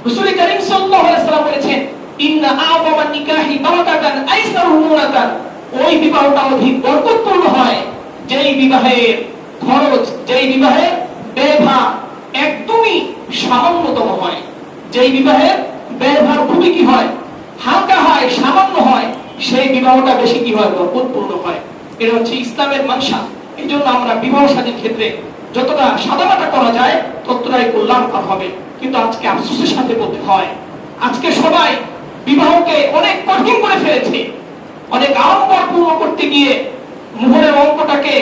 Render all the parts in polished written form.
রাসূল করিম সাল্লাল্লাহু আলাইহি ওয়াসাল্লাম বলেছেন, ইন্না আ'যামান নিকাহি বারাকাতান আইসারুহু মুনাতান, ওই বিবাহটা অধিক বরকতপূর্ণ হয় যেই বিবাহের খরচ, যেই বিবাহের ব্যয়ভার একদমই সামান্যতম হয়, যেই বিবাহের ব্যয়ভার খুবই কি হয়, হালকা হয়, সামান্য হয়, সেই বিবাহটা বেশি কি হয়, বরকতপূর্ণ হয়। এটা হচ্ছে ইসলামের মানসা। এই জন্য আমরা বিবাহ শাদীর ক্ষেত্রে যতটা সাদামাটা করা যায় ততটাই কল্যাণকর হবে। কিন্তু আজকে আফসোসের সাথে বলতে হয়, আজকে সবাই বিবাহকে অনেক কঠিন করে ফেলেছে। অনেক আড়ম্বর পূর্ণ করতে গিয়ে মোহরের অঙ্কটাকে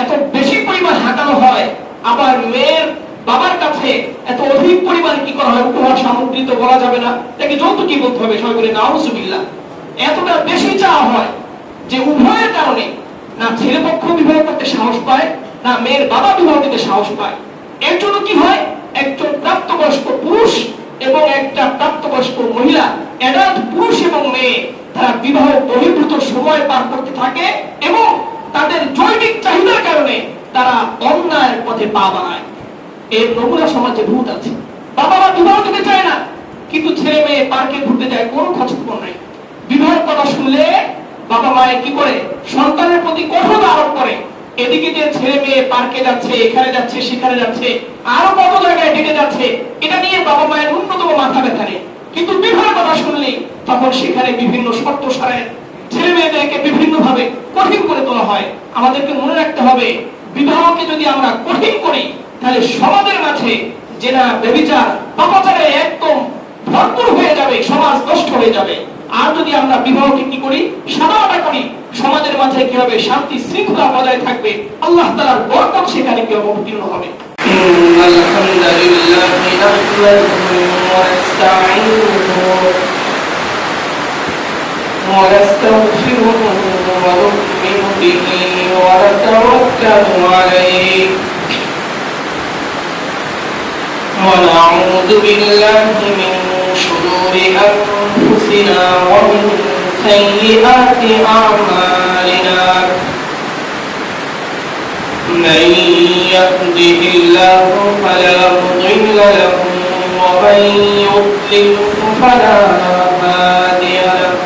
এত বেশি পরিমাণ হাঁটানো হয়, আবার মেয়ের বাবার কাছে এত অধিক পরিমাণ কি করা হয়, উপহার সামগ্রী তো বলা যাবে না, তাকে যৌতুকই বলতে হবে, সবাই বলে নাউজুবিল্লাহ। এতটা বেশি চাওয়া হয় যে উভয়ের কারণে না ছেলে পক্ষ বিবাহ করতে সাহস পায়, না মেয়ের বাবা বিবাহ দিতে সাহস পায়। এর জন্য কি হয়, একজন প্রাপ্তবয়স্ক পুরুষ এবং একটা প্রাপ্তবয়স্ক মহিলা, অ্যাডাল্ট পুরুষ এবং মেয়ে, তারা বিবাহ বহির্ভূত সময় পার করতে থাকে এবং তাদের জৈবিক চাহিদার কারণে তারা অন্যায়ের পথে পা বাড়ায়। এর নমুনা সমাজে বহুত আছে। বাবা মা বিবাহ দিতে চায় না, কিন্তু ছেলে মেয়ে পার্কে ঘুরতে যায়, কোনো খোঁজখবর নাই। বিবাহের কথা শুনলে বাবা মায়ের কি করে, সন্তানের প্রতি কঠোরতা আরোপ করে। এদিকে যে ছেলে মেয়ে পার্কে যাচ্ছে, এখানে যাচ্ছে, সেখানে যাচ্ছে, আরো কত জায়গায় ডেটে যাচ্ছে, এটা নিয়ে বাবা মায়ের ন্যূনতম মাথা ব্যথা নেই। কিন্তু বিবাহের কথা শুনলেই তখন সেখানে বিভিন্ন শর্ত সারের ছেলে মেয়েদেরকে বিভিন্ন ভাবে কঠিন করে তোলা হয়। আমাদেরকে মনে রাখতে হবে, বিবাহকে যদি আমরা কঠিন করি তাহলে সমাজের মাঝে জেনা, ব্যভিচার, পাপাচারে একদম ভরপুর হয়ে যাবে, সমাজ নষ্ট হয়ে যাবে। আর যদি আমরা বিবাহকে কি করি, সাদামাটা করি, সমাজের মাঝে কি হবে, শান্তি শৃঙ্খলা বজায় থাকবে, আল্লাহ তাআলার বরকত সেখানে কি অবতীর্ণ হবে। ইন্নাল হামদালিল্লাহি নাহমাদুহু ওয়া নাস্তাঈনুহু ওয়া নাস্তাগফিরুহু ওয়া নু'মিnu বিহি ওয়া নাতাওয়াক্কালু আলাইহি ওয়া নাউযু বিল্লাহি মিন শুরুরি أنفسنا ومن سيئات أعمالنا من يهده الله فلا مضل له ومن يضلل فلا هادي له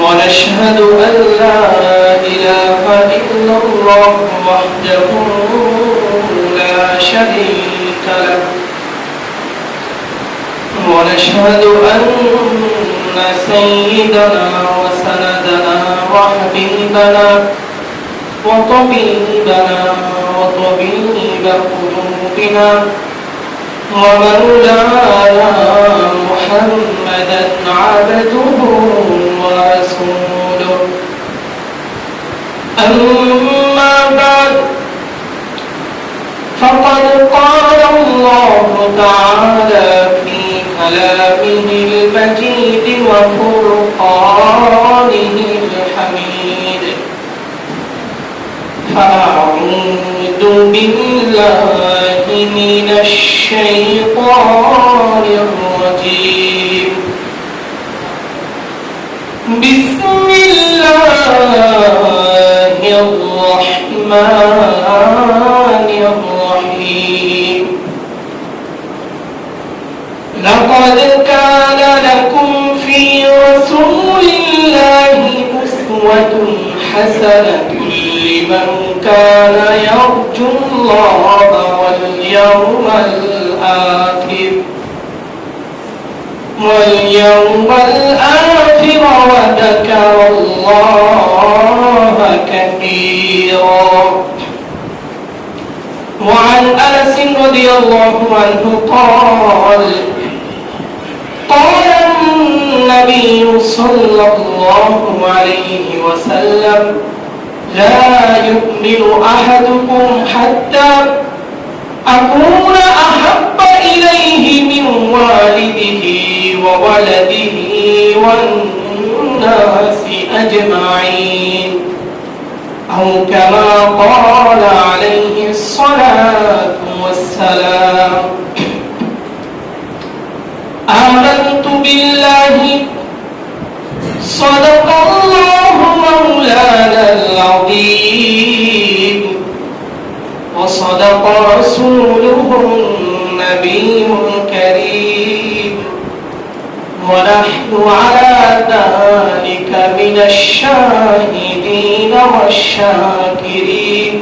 ونشهد أن لا إله إلا الله وحده لا شريك له ونشهد أن سيدنا وسندنا وحبيبنا وطبيبنا وطبيب قلوبنا ومولانا محمدا عبده ورسوله أما بعد فقد قال الله تعالى في كلامه المجيد وفرقانه الحميد فأعوذ بالله من الشيطان الرجيم بسم الله الرحمن الرحيم لقد كان لكم في رسول الله أسوة حسنة لمن كان يرجو الله واليوم الآخر وذكر الله كثيرا. وعن أنس رضي الله عنه قال قال النبي صلى الله عليه وسلم لا يؤمن أحدكم حتى أكون أحب إليه من والده وولده والناس أجمعين أو كما قال عليه الصلاة والسلام. آمنت بالله صدق الله مولانا العظيم وصدق رسوله نبي كريم ونحن على ذلك من الشاهدين والشاكرين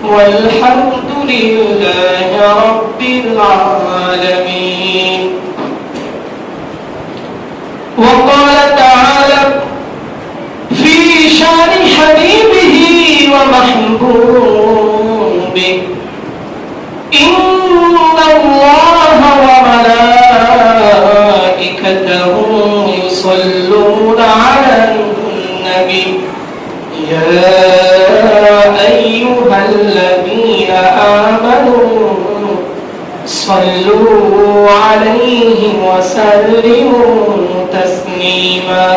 والحمد لله رب العالمين. وقال تعالى في شان حبيبه ومحبوبه إن الله وملائكته يصلون على النبي يا أيها الذين آمنوا صلوا عليه وسلموا تسليما.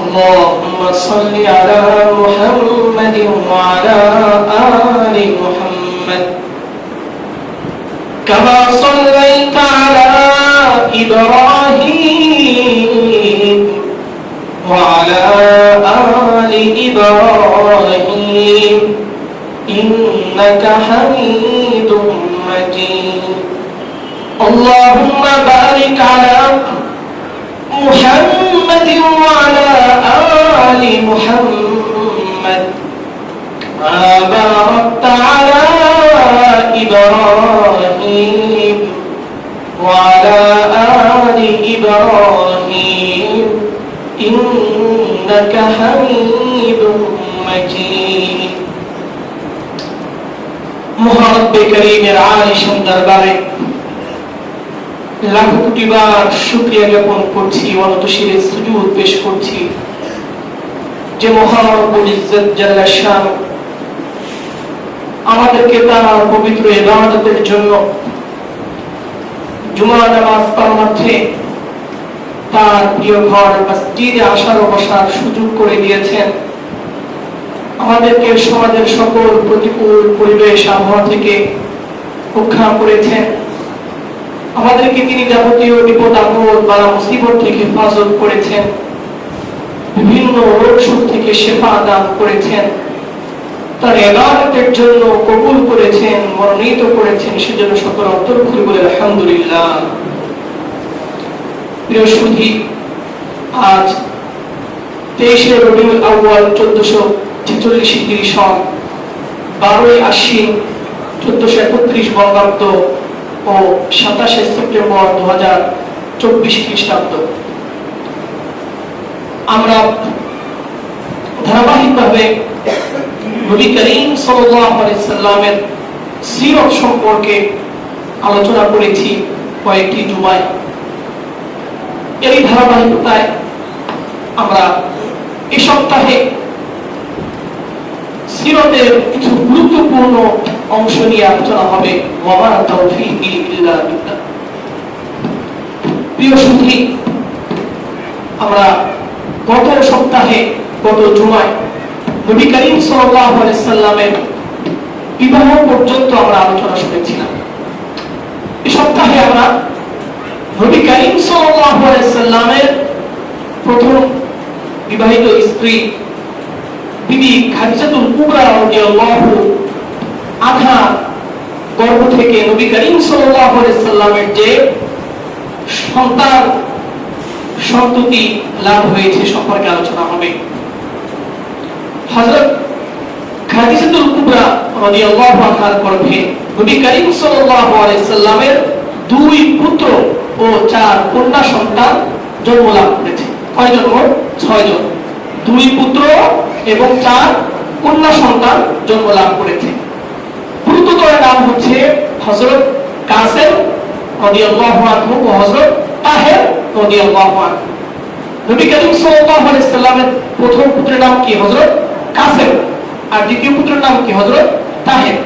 اللهم صل على محمد وعلى آل محمد كما صليت على إبراهيم وعلى آل إبراهيم إنك حميد مجيد. اللهم بارك على محمد وعلى آل محمد كما باركت على إبراهيم وعلى آل إبراهيم إنك حميد مجيد. মহারব্বে করিমের আলিশান দরবারে লাখ কোটি বার শুকরিয়া জ্ঞাপন করছি, অনতশিরে সুজুদ পেশ করছি যে মহান রব্বুল ইজ্জত জাল্লা শান আমাদেরকে তার পবিত্র ইবাদতের জন্য জুমা নামাজ পড়তে তার প্রিয় ঘর মসজিদে আসার ও বসার সুযোগ করে দিয়েছেন। আমাদেরকে সমাজের সকল প্রতিকূল পরিবেশ আবহাওয়া থেকে রক্ষা করেছেন। আমাদেরকে তিনি যাবতীয় বিপদ আপদ বালা মুসিবত থেকে হেফাজত করেছেন, বিভিন্ন রোগ শোক থেকে শেফা দান করেছেন, তার ইবাদতের জন্য কবুল করেছেন, মনোনীত করেছেন। সেজন্য সকল অন্তর খুলে বলে আলহামদুলিল্লাহ। প্রিয় সুধী, আজ 23 রবিউল আউয়াল 1446 হিজরি সন 12 আশ্বিন 1431 বঙ্গাব্দ ও 27 সেপ্টেম্বর 2024 খ্রিস্টাব্দ। আমরা ধারাবাহিকভাবে নবী করিম সাল্লাল্লাহু আলাইহি সাল্লামের সিরত সম্পর্কে আলোচনা করেছি কয়েকটি জুমায়। এই ধারাবাহিকতায় আমরা এই সপ্তাহে সিরতের কিছু গুরুত্বপূর্ণ অংশ নিয়ে আলোচনা হবে। ওয়া মা তাওফীকি ইল্লা বিল্লাহ। প্রিয় সুধী, আমরা গত সপ্তাহে গত জুমায় নবী করিম সাল্লাল্লাহু আলাইহি সাল্লামের বিবাহ পর্যন্ত আমরা আলোচনা শুনেছিলাম। এই সপ্তাহে আমরা নবী করিম সাল্লাল্লাহু আলাইহি সাল্লামের প্রথম বিবাহিত স্ত্রী বিবি খাদিজাতুল কুবরা রাদিয়াল্লাহু আনহা গর্ভ থেকে নবী করিম সাল্লাল্লাহু আলাইহি সাল্লামের যে সন্ততি লাভ হয়েছে সম্পর্কে আলোচনা হবে। হযরত খাদিজাতুল কুবরা রাদিয়াল্লাহু আনহার গর্ভে নবী করিম সাল্লাল্লাহু আলাইহি সাল্লামের 2 পুত্র ও 4 কন্যা সন্তান জন্ম লাভ করেছে। কয়জন? 6 জন। 2 পুত্র এবং 4 কন্যা সন্তান জন্ম লাভ করেছে। পুত্রদের নাম হচ্ছে হযরত কাসেম রাদিয়াল্লাহু আনহু ও হযরত তাহের রাদিয়াল্লাহু আনহু। নবী করিম সাল্লাল্লাহু আলাইহি সাল্লামের প্রথম পুত্রের নাম কি? হযরত কাসেম। আর দ্বিতীয় পুত্রের নাম কি? হযরত তাহের।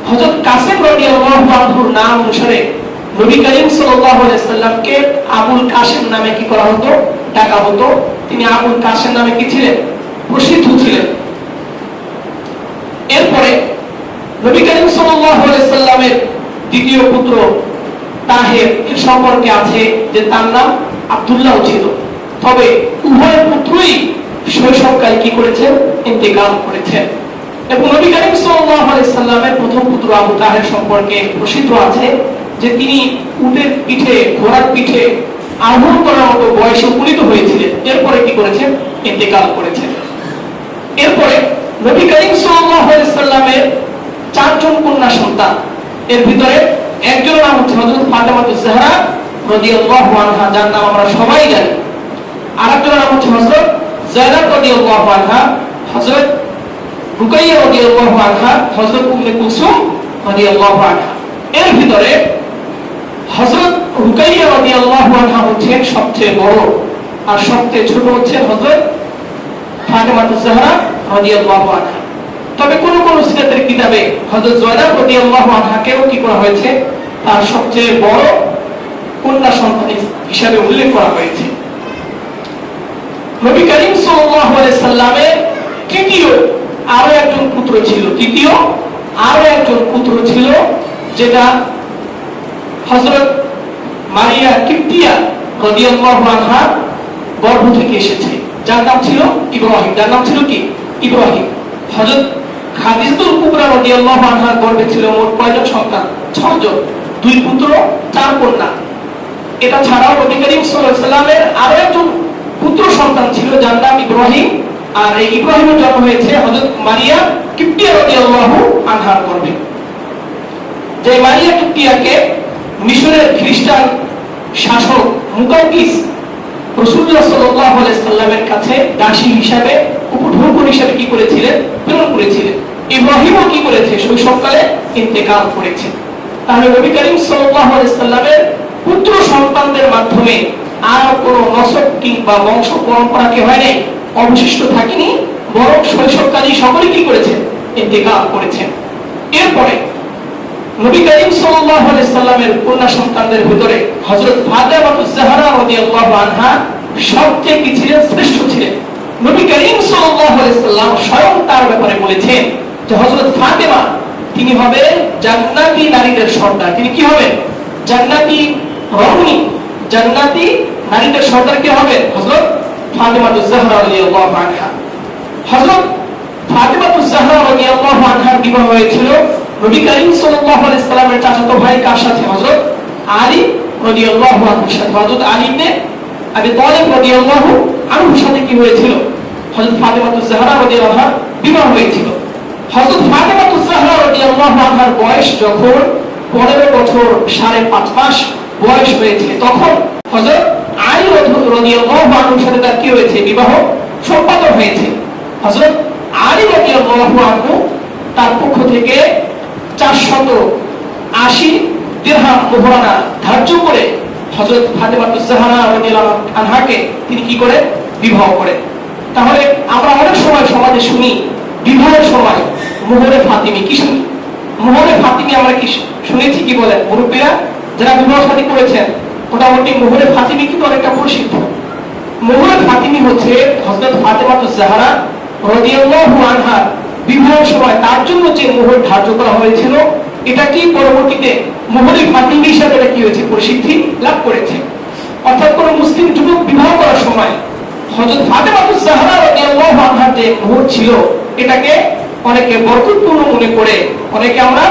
হযরত কাসেম রাদিয়াল্লাহু আনহুর নাম অনুসারে নবী করিম সাল্লাল্লাহু আলাইহি সাল্লামকে আবুল কাসেম নামে কি করা হতো? ডাকা হতো। তিনি আবুল কাসেম নামে কি ছিলেন? প্রসিদ্ধ ছিলেন। এরপরে নবী করিম সাল্লাল্লাহু আলাইহি সাল্লামের দ্বিতীয় পুত্র তাহের এর সম্পর্কে আছে যে তার নাম আব্দুল্লাহ ছিল। তবে উভয় পুত্রই শৈশবকালে কি করেছেন? ইন্তেকাল করেছেন। এবং নবী করিম সাল্লাল্লাহু আলাইহি সাল্লামের প্রথম পুত্র আবু তাহের সম্পর্কে প্রসিদ্ধ আছে যে তিনি উটের পিঠে, ঘোড়ার পিঠে আরোহণ করার মতো বয়সে উপনীত হয়েছিলেন। এরপরে কি করেছেন? ইন্তেকাল করেছেন। এরপরে নবী করিম সাল্লাল্লাহু আলাইহি সাল্লামের চারজন কন্যা সন্তান, এর ভিতরে একজনের নাম হচ্ছে হযরত ফাতেমাতুজ জাহরা রাদিয়াল্লাহু আনহা, যার নাম আমরা সবাই জানি। আরেকজনের নাম হচ্ছে হযরত যায়েনব রাদিয়াল্লাহু আনহা, হযরত রুকাইয়া রাদিয়াল্লাহু আনহা, হযরত উম্মে কুলসুম রাদিয়াল্লাহু আনহা। এর ভিতরে হযরত রুকাইয়া রাদিয়াল্লাহু আনহা হচ্ছেন সবচেয়ে বড়, আর সবচেয়ে ছোট হচ্ছে হযরত ফাতেমাতুজ জাহরা রাদিয়াল্লাহু আনহা। তবে কোন কোন সিরাতের কিতাবে হযরত যায়েনব রাদিয়াল্লাহু আনহাকেও কি করা হয়েছে? তার সবচেয়ে বড় কন্যা সন্তান হিসাবে উল্লেখ করা হয়েছে। নবী করিম সাল্লাল্লাহু আলাইহি সাল্লামের তৃতীয় আরো একজন পুত্র ছিল, যেটা হযরত মারিয়া কিপ্তিয়া রাদিয়াল্লাহু আনহা গর্ভ থেকে এসেছে, যার নাম ছিল ইব্রাহিম। যার নাম ছিল কি? ইব্রাহিম। হযরত খাদিজাতুল কুবরা রাদিয়াল্লাহু আনহার গর্ভে ছিল মোট কয়জন সন্তান? 6 জন, 2 পুত্র 4 কন্যা। এটা ছাড়াও নবী করিম সাল্লাল্লাহু আলাইহি সাল্লামের আরো একজন পুত্র সন্তান ছিল, যার নাম ইব্রাহিম। আর এই ইব্রাহিমের জন্ম হয়েছে হযরত মারিয়া কিপ্তিয়া রাদিয়াল্লাহু আনহার গর্ভে। যে মারিয়া কিপ্তিয়াকে মিশরের খ্রিস্টান শাসক মুকাউকিস রাসূলুল্লাহ সাল্লাল্লাহু আলাইহি সাল্লামের কাছে দাসী হিসাবে, উপঢৌকন হিসাবে কি করেছিলেন? প্রেরণ করেছিলেন। ইব্রাহিমও কি করেছে? শৈশবকালে ইন্তেকাল করেছে। তাহলে নবী করিম সাল্লাল্লাহু আলাইহি সাল্লামের পুত্র সন্তানদের মাধ্যমে আর কোনো নসব কিংবা বংশ পরম্পরা কি হয় নাই? অবশিষ্ট থাকেনি, বরং শৈশবকালেই সকলে কি করেছেন? ইন্তেকাল করেছেন। এরপরে নবী করিম সাল্লাল্লাহু আলাইহি সাল্লামের কন্যা সন্তানদের ভিতরে হযরত ফাতেমাতুজ জাহরা রাদিয়াল্লাহু আনহা সবচেয়ে কি ছিলেন? শ্রেষ্ঠ ছিলেন। নবী করিম সাল্লাল্লাহু আলাইহি সাল্লাম স্বয়ং তার ব্যাপারে বলেছেন যে হযরত ফাতেমা তিনি হবেন জান্নাতি নারীদের সর্দার। তিনি কি হবেন? জান্নাতি রমণী, জান্নাতি নারীদের সর্দার কে হবেন? হযরত ফাতেমাতুজ জাহরা রাদিয়াল্লাহু আনহা। হযরত ফাতেমাতুজ জাহরা রাদিয়াল্লাহু আনহার বিবাহ হয়েছিল নবী করিম সাল্লাল্লাহু আলাইহি সাল্লামের চাচাতো ভাই কার সাথে? হযরত আলী রাদিয়াল্লাহু আনহুর সাথে। হযরত আলী ইবনে আবি তালিব রাদিয়াল্লাহু আনহুর সাথে কি হয়েছিল? হযরত ফাতেমাতুজ জাহরা রাদিয়াল্লাহু আনহার বিবাহ হয়েছিল। হযরত ফাতেমাতুজ জাহরা রাদিয়াল্লাহু আনহার বয়স যখন 15 বছর 5.5 মাস বয়স হয়েছে, তখন হযরত আলী রাদিয়াল্লাহু আনহুর সাথে তার কি হয়েছে? বিবাহ সম্পাদন হয়েছে। হযরত আলী রাদিয়াল্লাহু আনহু তার পক্ষ থেকে 480 দিরহাম মোহরানা ধার্য করে হযরত ফাতেমাতুজ জাহরা রাদিয়াল্লাহু আনহাকে তিনি কি করে? বিবাহ করেন। তাহলে আমরা অনেক সময় সমাজে শুনি বিবাহের সময় মোহরে ফাতিমি। কি শুনি? মোহরে ফাতিমি আমরা কি শুনেছি? কি বলেন মুরব্বীরা যারা বিবাহ শাদী করেছেন? মোটামুটি মোহরে ফাতিমি কিন্তু অনেকটা প্রসিদ্ধ। মোহরে ফাতিমি হচ্ছে হযরত ফাতেমাতুজ জাহরা রাদিয়াল্লাহু আনহা বিবাহের সময় তার জন্য যে মোহর ধার্য করা হয়েছিল, এটা কি পরবর্তীতে মোহরে ফাতিমি হিসেবে এটা কি হয়েছে? প্রসিদ্ধি লাভ করেছে। অর্থাৎ কোন মুসলিম যুবক বিবাহ করার সময় হযরত ফাতেমাতুজ জাহরা রাদিয়াল্লাহু আনহার যে মোহর ছিল, এটাকে অনেকে বরকতপূর্ণ মনে করে, অনেকে আমরা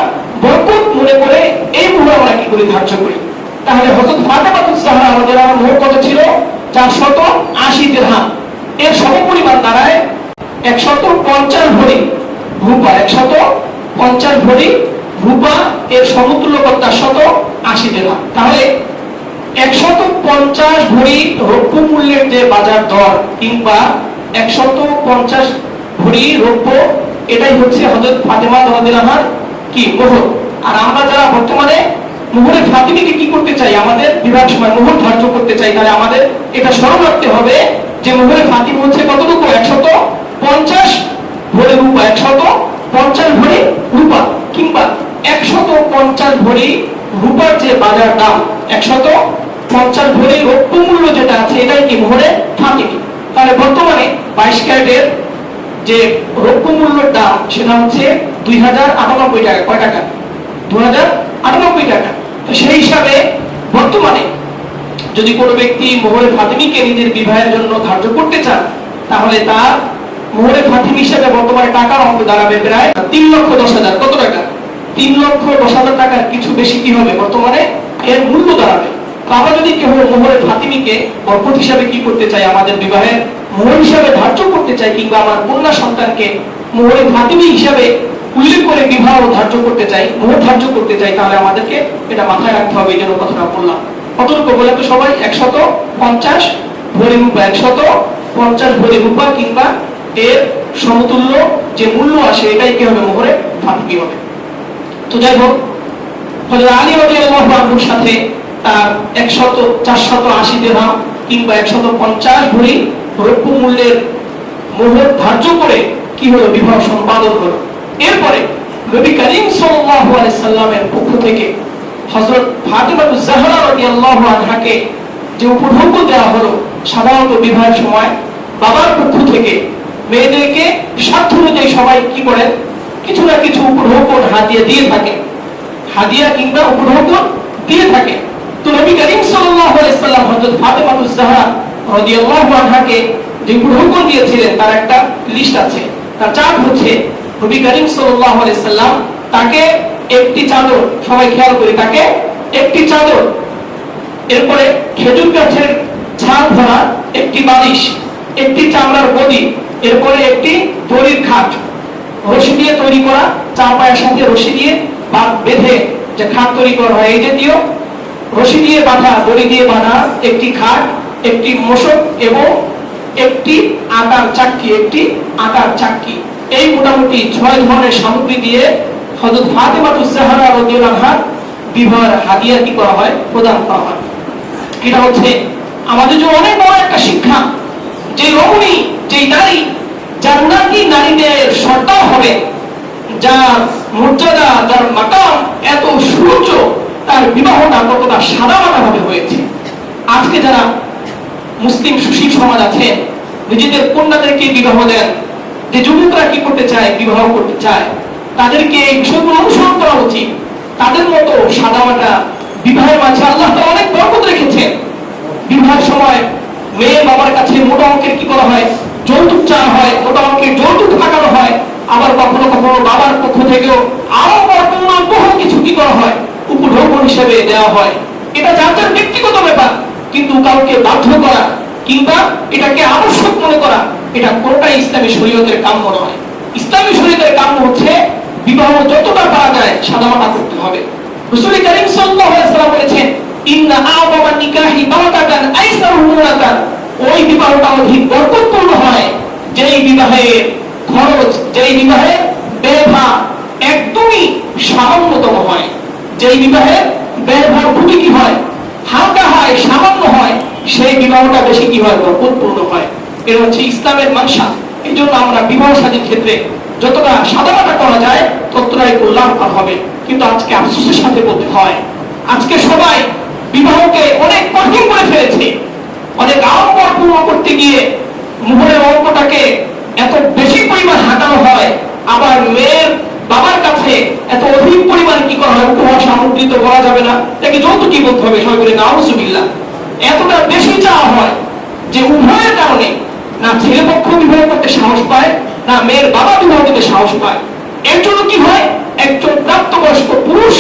বরকত মনে করে এই মোহর আমরা কি করে ধার্য করি। তাহলে হযরত ফাতেমাতুজ জাহরা রাদিয়াল্লাহু আনহার মোহর কত ছিল? 480 দিরহাম। এর সমপরিমাণ দাঁড়ায় 150 ভরি রূপা। 150 ভরি রূপা এর সমতুল্য কত? 480 দিরহাম। তাহলে 150 ভরি রৌপ্য মূল্যের যে বাজার দর কিংবা 150 ভরি রৌপ্য, এটাই হচ্ছে হযরত ফাতেমা রাদিয়াল্লাহু আনহার কি? মোহর। আর আমরা যারা বর্তমানে মোহরে ফাতিমিকে কি করতে চাই? আমাদের বিবাহ সময় মোহর ধার্য করতে চাই, তাহলে আমাদের এটা স্মরণ রাখতে হবে যে মোহরে ফাতিমি হচ্ছে কতটুকু? 150 ভরি রূপা। 150 ভরি রূপা কিংবা 150 ভরি রূপার যে বাজার দাম, 150 ভরি রৌপ্য মূল্য যেটা আছে, এটাই কি? মোহরে ফাতিমি। তাহলে বর্তমানে 22 ক্যারেটের যে রৌপ্য মূল্যের দাম সেটা হচ্ছে 2098 টাকা। কয় টাকা? 2098 টাকা। তো সেই হিসাবে বর্তমানে যদি কোনো ব্যক্তি মোহরে ফাতিমিকে নিজের বিবাহের জন্য ধার্য করতে চান, তাহলে তার মোহরে ফাতিমি হিসেবে বর্তমানে টাকার অঙ্ক দাঁড়াবে প্রায় 3,10,000। কত টাকা? 3,10,000 টাকার কিছু বেশি কি হবে বর্তমানে এর মূল্য দাঁড়াবে। আমরা যদি কেউ মোহরে ফাতিমিকে বরকত হিসাবে কি করতে চাই, আমাদের বিবাহের মোহর হিসাবে ধার্য করতে চাই, কিংবা আমার কন্যা সন্তানকে মোহরে ফাতিমি হিসাবে উল্লেখ করে বিবাহ ধার্য করতে চাই, মোহর ধার্য করতে চাই, তাহলে আমাদেরকে এটা মাথায় রাখতে হবে। এই জন্য কথাটা বললাম। কতটুকু বলে তো সবাই 150 ভরি রূপা, 150 ভরি রূপা কিংবা এর সমতুল্য যে মূল্য আসে এটাই কি হবে, মোহরে ফাতিমি হবে। তো যাই হোক, হযরত আলী রাদিয়াল্লাহু আনহুর সাথে তার 480 দিরহাম কিংবা 150 ভরি রৌপ্য মূল্যের মোহর ধার্য করে কি হলো, বিবাহ সম্পাদন হলো। এরপরে নবী করিম সাল্লাল্লাহু আলাইহি সাল্লামের পক্ষ থেকে হযরত ফাতিমা জাহরা রাদিয়াল্লাহু আনহাকে যে উপঢৌক দেওয়া হলো, সাধারণত বিবাহের সময় বাবার পক্ষ থেকে মেয়েদেরকে সাধ্য অনুযায়ী সবাই কি করেন, কিছু না কিছু উপঢৌক হাদিয়া দিয়ে থাকে, হাদিয়া কিংবা উপঢৌক দিয়ে থাকে। তো নবী করিম সাল্লাল্লাহু আলাইহি সাল্লাম হযরত ফাতিমা জাহরা রাদিয়াল্লাহু আনহাকে যে উপঢৌক দিয়েছিলেন তার একটা লিস্ট আছে। তার চার্ট হচ্ছে নবী করিম সাল্লাল্লাহু আলাইহি সাল্লাম তাকে একটি চাদর, সবাই খেয়াল করি, তাকে একটি চাদর, এরপরে খেজুর গাছের ছাল ধরা একটি বালিশ, একটি চামড়ার গদি, এরপরে একটি দড়ির খাট, রশি দিয়ে তৈরি করা, চার পায়ের সাথে রশি দিয়ে বেঁধে যে খাট তৈরি করা হয়, এই জাতীয় রশি দিয়ে বাঁধা, দড়ি দিয়ে বাঁধা একটি খাট, একটি মোশক এবং একটি আটার চাক্কি, এই মোটামুটি 6 ধরনের সামগ্রী দিয়ে হযরত ফাতিমা জাহরা রাদিয়াল্লাহু আনহা বিবাহের হাদিয়া কি করা হয়, প্রদান করা হয়। এটা হচ্ছে আমাদের জন্য অনেক বড় একটা শিক্ষা, যে রমণী, যে নারী জান্নাতি নারীদের সর্দার হবে, যার মর্যাদা, যার মাকাম এত সুউচ্চ, তার বিবাহটা কতটা সাদামাটা ভাবে হয়েছে। আজকে যারা মুসলিম সুশীল সমাজ আছে, নিজেদের কন্যাদেরকে বিবাহ দেন, যে যুবকরা কি করতে চায়, বিবাহ করতে চায়, তাদেরকে এই বিষয়গুলো অনুসরণ করা উচিত। তাদের মতো সাদামাটা বিবাহের মাঝে আল্লাহ তাআলা অনেক বরকত রেখেছেন। বিবাহের সময় মেয়ের বাবার কাছে মোটা অঙ্কের কি করা হয়, যৌতুক চাওয়া হয়, মোটা অঙ্কের যৌতুক লাগানো হয়। আবার কখনো কখনো বাবার পক্ষ থেকেও আরো বহু কিছু কি করা হয়, উপঢৌক হিসেবে দেওয়া হয়। এটা যার যার ব্যক্তিগত ব্যাপার, কিন্তু কাউকে বাধ্য করা কিংবা এটাকে আবশ্যক মনে করা, এটা কোনটাই ইসলামী শরীয়তের কাম্য নয়। ইসলামী শরীয়তের কাম্য হচ্ছে বিবাহ যতটা পারা যায় সাদামাটা করতে হবে। রাসূল করিম সাল্লাল্লাহু আলাইহি ওয়াসাল্লাম বলেছেন, ইন্না আ'যামান নিকাহি বারাকাতান আইসারুহু মুনাতান, ওই বিবাহটা অধিক বরকতপূর্ণ হয় যেই বিবাহের খরচ, যেই বিবাহের ব্যয়ভার একদমই সামান্যতম হয়, যেই বিবাহের ব্যয়ভার খুবই কি হয়, হালকা হয়, সামান্য হয়, সেই বিবাহটা বেশি কি হয়, বরকতপূর্ণ হয়। এর হচ্ছে ইসলামের মানসা। এই জন্য আমরা বিবাহ শাদীর ক্ষেত্রে যতটা সাদামাটা করা যায় ততটাই কল্যাণকর হবে। কিন্তু আজকে আফসোসের সাথে বলতে হয়, আজকে সবাই বিবাহকে অনেক কঠিন করে ফেলেছে। অনেক আড়ম্বর পূর্ণ করতে গিয়ে মোহরের অঙ্কটাকে এত বেশি পরিমাণ হাঁটানো হয়, আবার মেয়ের বাবার কাছে এত অধিক পরিমাণ কি করা হয়, উপহার সামগ্রী তো বলা যাবে না, তাকে যৌতুকই বলতে হবে, সবাই বলে নাউজুবিল্লাহ। এতটা বেশি চাওয়া হয় যে উভয়ের কারণে না ছেলে পক্ষ বিবাহ করতে সাহস পায়, না মেয়ের বাবা বিবাহ করতে সাহস পায়। এর জন্য কি হয়, একজন প্রাপ্তবয়স্ক পুরুষ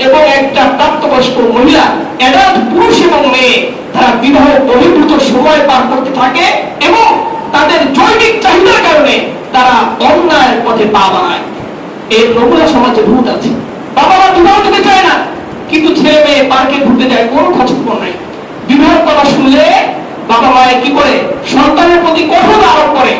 এবং একটা প্রাপ্তবয়স্ক মহিলা, অ্যাডাল্ট পুরুষ এবং মেয়ে, তারা বিবাহ বহির্ভূত সময় পার করতে থাকে এবং তাদের জৈবিক চাহিদার কারণে তারা অন্যায়ের পথে পা বাড়ায়। এর নমুনা সমাজে বহুত আছে। বাবা মা বিবাহ দিতে চায় না, কিন্তু ছেলে মেয়ে পার্কে ঘুরতে যায়, কোনো খোঁজখবর নাই। বিবাহের কথা শুনলে বাবা মায়ের কি করে, সন্তানের প্রতি কঠোর আরোপ করে।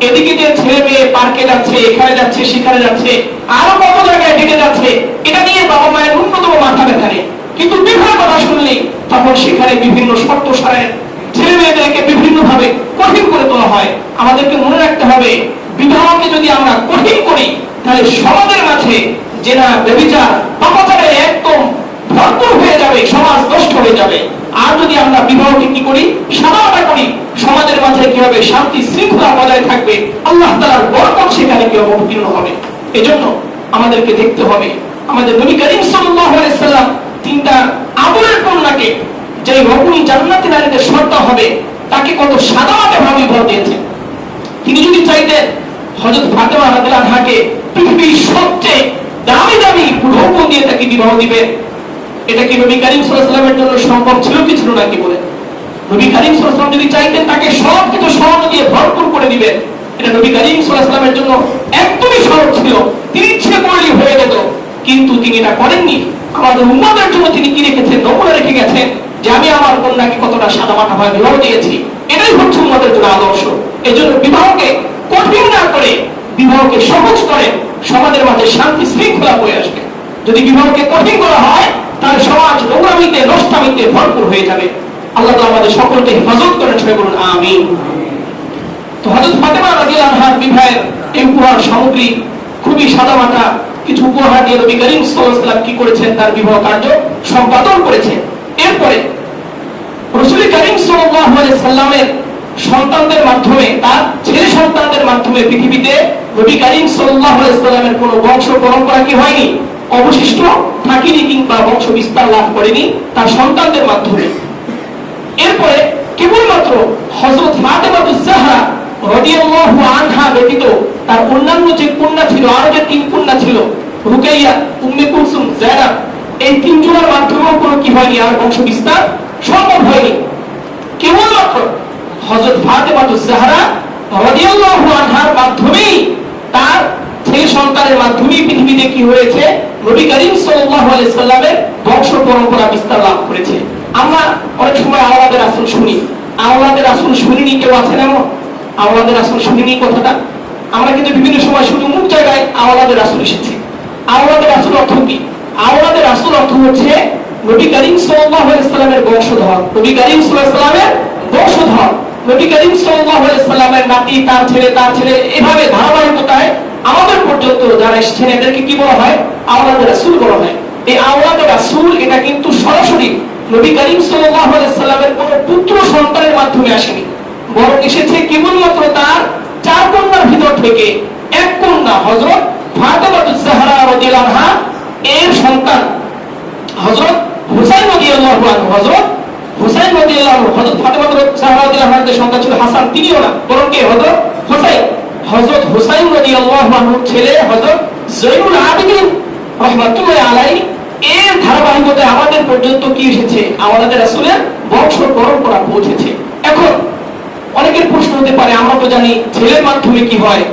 এদিকে যে ছেলে মেয়ে পার্কে যাচ্ছে, এখানে যাচ্ছে, সেখানে যাচ্ছে, আরো কত জায়গায় ডেটে যাচ্ছে, এটা নিয়ে বাবা মায়ের ন্যূনতম মাথা ব্যথা নেই। কিন্তু বিবাহের কথা শুনলে তখন সেখানে বিভিন্ন শর্ত সারের ছেলে মেয়েদেরকে বিভিন্ন ভাবে কঠিন করে তোলা হয়। আমাদেরকে মনে রাখতে হবে, বিবাহকে যদি আমরা কঠিন করি তাহলে সমাজের মাঝে জেনা, ব্যভিচার, পাপাচারে একদম ভরপুর হয়ে যাবে, সমাজ নষ্ট হয়ে যাবে। আর যদি আমরা বিবাহকে কি করি, সাদামাটা করি, সমাজের মাঝে কি হবে, শান্তি শৃঙ্খলা বজায় থাকবে, আল্লাহ তাআলার বরকত সেখানে কি অবতীর্ণ হবে। এজন্য আমাদেরকে দেখতে হবে, আমাদের নবী করিম সাল্লাল্লাহু আলাইহি সাল্লাম তিনটা আদরের কন্যাকে, যে রমণী জান্নাতি নারীদের সর্দার হবে, তাকে কত সাদামাটা ভাবে বিবাহ দিয়েছেন। তিনি যদি চাইতেন হযরত ফাতেমা রাদিয়াল্লাহু আনহাকে পৃথিবীর সবচেয়ে দামি দামি রৌপ্য দিয়ে তাকে বিবাহ দিবেন, এটা কি নবী করিম সাল্লাল্লাহু আলাইহি ওয়াসাল্লামের জন্য সম্ভব ছিল কি ছিল না কি বলেন? নবী করিম সাল্লাল্লাহু আলাইহি ওয়াসাল্লাম যদি চাইতেন তাকে সবকিছু স্বর্ণ দিয়ে ভরপুর করে দিবেন, এটা নবী করিম সাল্লাল্লাহু আলাইহি ওয়াসাল্লামের জন্য একদমই সহজ ছিল, তিনি ইচ্ছে করলেই হয়ে যেত, কিন্তু তিনি এটা করেননি। আমাদের উম্মতের জন্য তিনি কি রেখেছেন? নমুনা রেখে গেছেন যে আমি আমার কন্যাকে কতটা সাদামাটা ভাবে বিবাহ দিয়েছি। এটাই হচ্ছে উম্মতের জন্য আদর্শ। এজন্য বিবাহকে কঠিন না করে বিবাহকে সহজ করে সমাজের মাঝে শান্তি শৃঙ্খলা বয়ে আসবে। যদি বিবাহকে কঠিন করা হয় তাহলে সমাজ নোংরামিতে নষ্টামিতে ভরপুর হয়ে যাবে। আল্লাহ তাআলা আমাদের সকলকে হেফাজত করেন, সবাই বলুন আমিন। তো হযরত ফাতেমা রাদিয়াল্লাহু আনহার বিবাহের এই উপহার সামগ্রী খুবই সাদামাটা কিছু উপহার দিয়ে নবী করিম সাল্লাল্লাহু আলাইহি ওয়াসাল্লাম কি করেছেন? তার বিবাহ কার্য সম্পাদন করেছেন। এরপরে রাসূল করিম সাল্লাল্লাহু আলাইহি ওয়াসাল্লামের সন্তানদের মাধ্যমে, তার ছেলে সন্তানদের মাধ্যমে পৃথিবীতে নবী করিম সাল্লাল্লাহু আলাইহি ওয়াসাল্লামের কোনো বংশ পরম্পরা কি হয়নি? অবশিষ্ট থাকিনি, কিংবা বংশ বিস্তার লাভ করেনি তার সন্তানদের মাধ্যমে। এরপরে কেবলমাত্র হযরত ফাতেমাতুজ জাহরা রাদিয়াল্লাহু আনহা ব্যতীত তার অন্যান্য যে কন্যা ছিল, আরো যে 3 কন্যা ছিল, রুকাইয়া, উম্মে কুলসুম, যায়নাব, এই 3 জনের মাধ্যমেও কোনো কি হয়নি, আর বংশ বিস্তার সম্ভব হয়নি। কেবলমাত্র হযরত ফাতেমাতুজ জাহরা রাদিয়াল্লাহু আনহার মাধ্যমেই, তার ছেলে সন্তানের মাধ্যমেই পৃথিবীতে কি হয়েছে? নবী করিম সাল্লাল্লাহু আলাইহি সাল্লামের বংশ পরম্পরা বিস্তার লাভ করেছে। আমরা অনেক সময় আওলাদে রাসূল শুনি, আওলাদে রাসূল শুনিনি কেউ আছেন এমন? আওলাদে রাসূল শুনিনি কথাটা আমরা কিন্তু বিভিন্ন সময় শুনি, অমুক জায়গায় আওলাদে রাসূল এসেছে। আওলাদে রাসূল অর্থ কি? আওলাদে রাসূল অর্থ হচ্ছে নবী করিম সাল্লাল্লাহু আলাইহি সাল্লামের বংশধর, নবী করিম সাল্লাল্লাহু আলাইহি সাল্লামের বংশধর, নবী করিম সাল্লাল্লাহু আলাইহি সাল্লামের নাতি, তার ছেলে, এভাবে ধারাবাহিকতায় আমাদের পর্যন্ত যারা এসেছেন এদেরকে কি বলা হয়? আওলাদে রাসূল বলা হয়। এই আওলাদে রাসূল এটা কিন্তু সরাসরি নবী করিম সাল্লাল্লাহু আলাইহি সাল্লামের কোন পুত্র সন্তানের মাধ্যমে আসেনি, বরং এসেছে কেবলমাত্র তার 4 কন্যার ভিতর থেকে এক কন্যা হযরত ফাতেমাতুজ জাহরা রাদিয়াল্লাহু আনহা এর সন্তান হযরত হুসাইন রাদিয়াল্লাহু আনহু, হযরত হুসাইন রাদিয়াল্লাহু আনহু, হযরত ফাতেমাতুজ জাহরা রাদিয়াল্লাহু আনহার সন্তান ছিল হাসান, তিনিও না, বরং কে? হযরত হুসাইন। হযরত হুসাইন রাদিয়াল্লাহু আনহুর ছেলে হযরত জয়নুল আবেদিন রাহমাতুল্লাহি আলাইহি, এর ধারাবাহিকতায় আমাদের পর্যন্ত কি এসেছে? আমাদের রাসূলের বংশ পরম্পরা পৌঁছেছে। এখন অনেকের প্রশ্ন হতে পারে, আমরা তো জানি ছেলের মাধ্যমে কি হয়?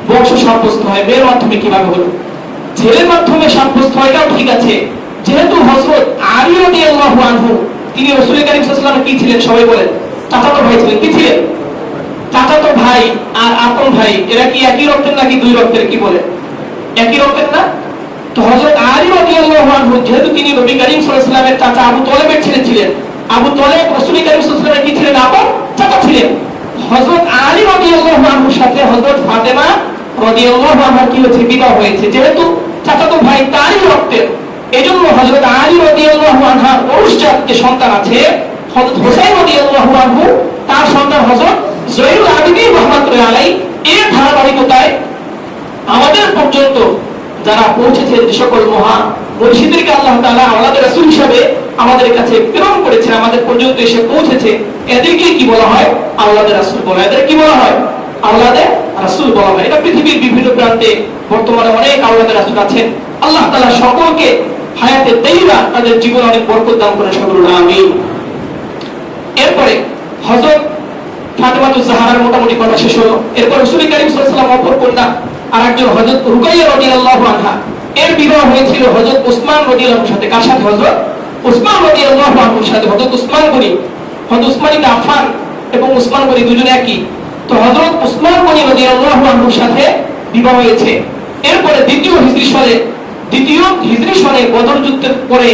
বংশ সাব্যস্ত হয়, মেয়ের মাধ্যমে কিভাবে হলো? ছেলের মাধ্যমে সাব্যস্ত হয়, এটাও ঠিক আছে। যেহেতু হযরত আলী রাদিয়াল্লাহু আনহু তিনি রাসূল করিম সাল্লাল্লাহু আলাইহি ওয়াসাল্লাম কি ছিলেন? সবাই বলেন, চাচাতো ভাই ছিলেন। কি ছিলেন? চাচাতো ভাই আর আপন ভাই, এরা কি একই রক্তের নাকি 2 রক্তের? কি বলেন? একই রক্তের না? তো হযরত আলী রাদিয়াল্লাহু আনহু যেহেতু তিনি নবী করিম সাল্লাল্লাহু আলাইহি ওয়াসাল্লামের চাচা আবু তলেবের ছেলে ছিলেন, আবু তলেব রাসূল করিম সাল্লাল্লাহু আলাইহি ওয়াসাল্লামের কি ছিলেন? আপন চাচা ছিলেন। হযরত আলী রাদিয়াল্লাহু আনহুর সাথে হযরত ফাতেমা রাদিয়াল্লাহু আনহা কি হয়েছে? বিবাহ হয়েছে। যেহেতু চাচাতো ভাই তারই রক্তের, এজন্য হযরত আলী রাদিয়াল্লাহু আনহার ঔরসজাত যে সন্তান আছে হযরত হুসাইন রাদিয়াল্লাহু আনহু, তার সন্তান হযরত জয়নুল আবেদিন রাহমাতুল্লাহি আলাইহি, এর ধারাবাহিকতায় আমাদের পর্যন্ত যারা পৌঁছেছেন, যে সকল মহান মুর্শিদদেরকে আল্লাহ তাআলা আওলাদে রাসূল হিসেবে আমাদের কাছে প্রেরণ করেছেন, আমাদের পর্যন্ত এসে পৌঁছেছে, এদেরকে কি বলা হয়? আওলাদে রাসূল বলা হয়। এদের কি বলা হয়? আওলাদে রাসূল বলা হয়। এটা পৃথিবীর বিভিন্ন প্রান্তে বর্তমানে অনেক আওলাদে রাসূল আছেন। আল্লাহ তাআলা সকলকে হায়াতে তাইয়্যিবা, তাদের জীবনে অনেক বরকত দান করেন, সকল আমিন। এরপরে হযরত ফাতেমাতুজ জাহরার মোটামুটি কথা শেষ হলো। এরপর রাসূল করিম সাল্লাল্লাহু আলাইহি ওয়াসাল্লাম অপর কন্যা আরেকজন হযরত রুকাইয়া রাদিয়াল্লাহু আনহা, এর বিবাহ হয়েছিল হযরত উসমান রাদিয়াল্লাহু আনহুর সাথে। কার সাথে? হযরত উসমান রাদিয়াল্লাহু আনহুর সাথে। হযরত উসমান গনি, হযরত উসমান ইবনে আফফান এবং উসমান গনি দুজনে একই। তো হযরত উসমান গনি রাদিয়াল্লাহু আনহুর সাথে বিবাহ হয়েছে। এরপরে দ্বিতীয় হিজরি সনে বদর যুদ্ধের পরে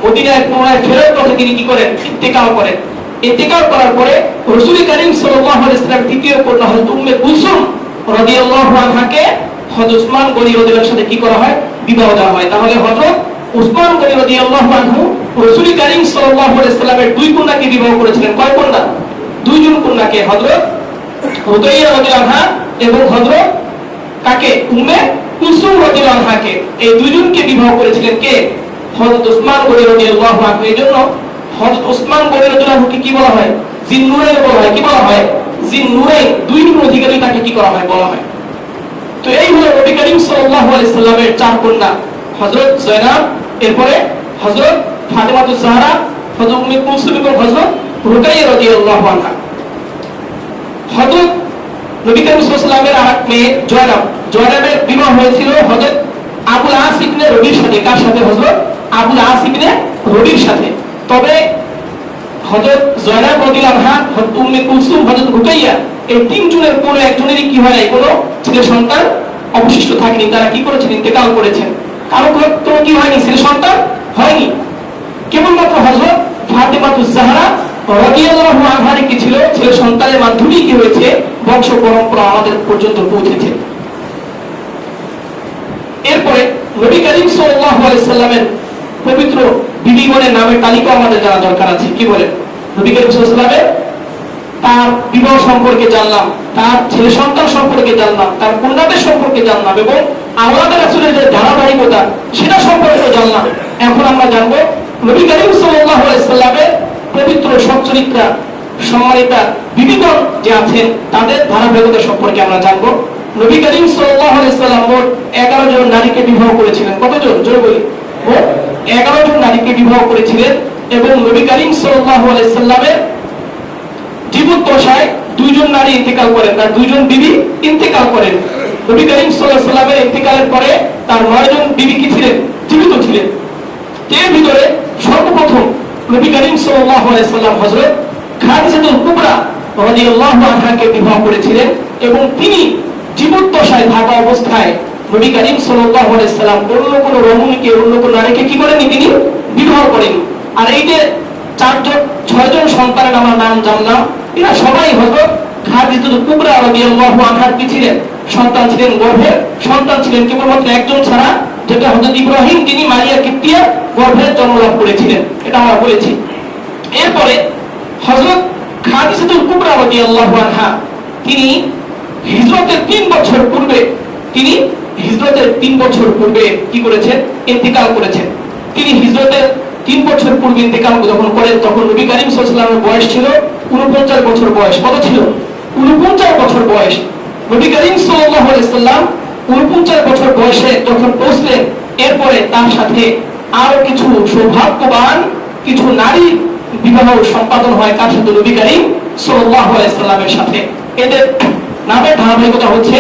মদিনায় পুনরায় ফেরত পথে তিনি কি করেন? ইন্তেকাল করেন। ইন্তেকাল করার পরে রাসূল করিম সাল্লাল্লাহু আলাইহি ওয়াসাল্লাম তৃতীয় কন্যা হযরত উম্মে কুলসুম রাদিয়াল্লাহু আনহাকে হযরত উসমান গনি রাদিয়াল্লাহু আনহুর সাথে কি করা হয়? বিবাহ দেওয়া হয়। তাহলে হযরত উসমান গনি রাদিয়াল্লাহু আনহু রাসূল করিম সাল্লাল্লাহু আলাইহি ওয়াসাল্লামের 2 কন্যাকে বিবাহ করেছিলেন। কয় কন্যা? 2 জন কন্যাকে, হযরত রুকাইয়া রাদিয়াল্লাহু আনহা এবং হযরত কাকে? উম্মে কুলসুম রাদিয়াল্লাহু আনহাকে। এই 2 জনকে বিবাহ করেছিলেন কে? হযরত উসমান গনি রাদিয়াল্লাহু আনহু। এজন্য হযরত উসমান গনি রাদিয়াল্লাহু আনহুকে কি বলা হয়? জিন্নুরাইন বলা হয়। কি বলা হয়? জিন্নুরাইন, 2 নূর অধিকারী তাকে কি করা হয়? বলা হয়। তো এই হলো নবী করিম সাল্লাল্লাহু আলাইহি সাল্লামের চার কন্যা, হযরত যায়েনব, এরপরে হযরত ফাতেমাতুজ জাহরা, হযরত উম্মে কুলসুম এবং হযরত রুকাইয়া রাদিয়াল্লাহু আনহা। হযরত নবী করিম সাল্লাল্লাহু আলাইহি সাল্লামের আরেক মেয়ে যায়েনব, যায়েনবের বিবাহ হয়েছিল হযরত আবুল আস ইবনে রবির সাথে। কার সাথে? হযরত আবুল আস ইবনে রবির সাথে। তবে হযরত যায়েনব রাদিয়াল্লাহু আনহা, হযরত উম্মে কুলসুম, হযরত রুকাইয়া, এই তিনজনের কোনো একজনেরই কি হয় নাই, কোনো ছেলে সন্তান অবশিষ্ট থাকেনি। তারা কি করেছেন? ইন্তেকাল করেছেন। কারো কোনো কি হয়নি, ছেলে সন্তান হয়নি। কেবলমাত্র হযরত ফাতেমাতুজ জাহরা রাদিয়াল্লাহু আনহা কি ছিল, ছেলে সন্তানের মাধ্যমেই কি হয়েছে, বংশ পরম্পরা আমাদের পর্যন্ত পৌঁছেছে। এরপরে নবী করিম সাল্লাল্লাহু আলাইহি সাল্লামের পবিত্র বিবিগণের নামের তালিকা আমাদের জানা দরকার আছে। কি বলে? নবী করিম সাল্লাল্লাহু আলাইহি সাল্লামের তার বিবাহ সম্পর্কে জানলাম, তার ছেলে সন্তান সম্পর্কে জানলাম, তার কন্যাদের সম্পর্কে জানলাম, এবং আওলাদ রাসূলের যে ধারাবাহিকতা সেটা সম্পর্কে জানলাম। এখন আমরা জানবো নবী করিম সাল্লাল্লাহু আলাইহি সাল্লামের পবিত্র সচ্চরিত্রা সম্মানিতা বিবিগণ যে আছেন তাদের ধারাবাহিকতা সম্পর্কে আমরা জানবো। নবী করিম সাল্লাল্লাহু আলাইহি সাল্লাম মোট 11 জন নারীকে বিবাহ করেছিলেন। কতজন? জোরে বলি। মোট 11 জন নারীকে বিবাহ করেছিলেন। এবং নবী করিম সাল্লাল্লাহু আলাইহি সাল্লামের জীবদ্দশায় 2 জন নারী ইন্তেকাল করেন, তার 2 জন বিবি ইন্তেকাল করেন। নবী করিম সাল্লাল্লাহু আলাইহি সাল্লামের ইন্তেকালের পরে তার 9 জন বিবি কি ছিলেন? জীবিত ছিলেন। এর ভিতরে সর্বপ্রথম নবী করিম সাল্লাল্লাহু আলাইহি সাল্লাম হযরত খাদিজাতুল কুবরা রাদিয়াল্লাহু আনহাকে বিবাহ করেছিলেন। এবং তিনি জীবদ্দশায় থাকা অবস্থায় নবী করিম সাল্লাল্লাহু আলাইহি সাল্লাম অন্য কোন রমণীকে, অন্য কোন নারীকে কি করেননি, তিনি বিবাহ করেননি। আর এই যে 6 জন সন্তানের আমার নাম জানলাম, এরা সবাই হযরত খাদিজাতুল কুবরা রাদিয়াল্লাহু আনহার কি ছিলেন? সন্তান ছিলেন, গর্ভের সন্তান ছিলেন। কেবলমাত্র একজন ছাড়া, যেটা হযরত ইব্রাহিম, তিনি মারিয়া কিপ্তিয়া গর্ভের জন্ম লাভ করেছিলেন, এটা আমরা বলেছি। এরপরে হযরত খাদিজাতুল কুবরা রাদিয়াল্লাহু আনহা তিনি হিজরতের 3 বছর পূর্বে, তিনি হিজরতের 3 বছর পূর্বে কি করেছেন? ইন্তেকাল করেছেন। তিনি হিজরতের 3 বছর পূর্বে ইন্তেকাল যখন করেন, তখন নবী করিম সাল্লাল্লাহু আলাইহি ওয়াসাল্লামের বয়স ছিল 49 বছর বয়স। কত ছিল? 49 বছর বয়স। নবী করিম সাল্লাল্লাহু আলাইহি ওয়াসাল্লাম 49 বছর বয়সে যখন পৌঁছলেন, এরপরে তার সাথে আরো কিছু সৌভাগ্যবান কিছু নারী বিবাহ সম্পাদন হয়। কার সাথে? নবী করিম সাল্লাল্লাহু আলাইহি ওয়াসাল্লামের সাথে। এদের নামের ধারাবাহিকতা হচ্ছে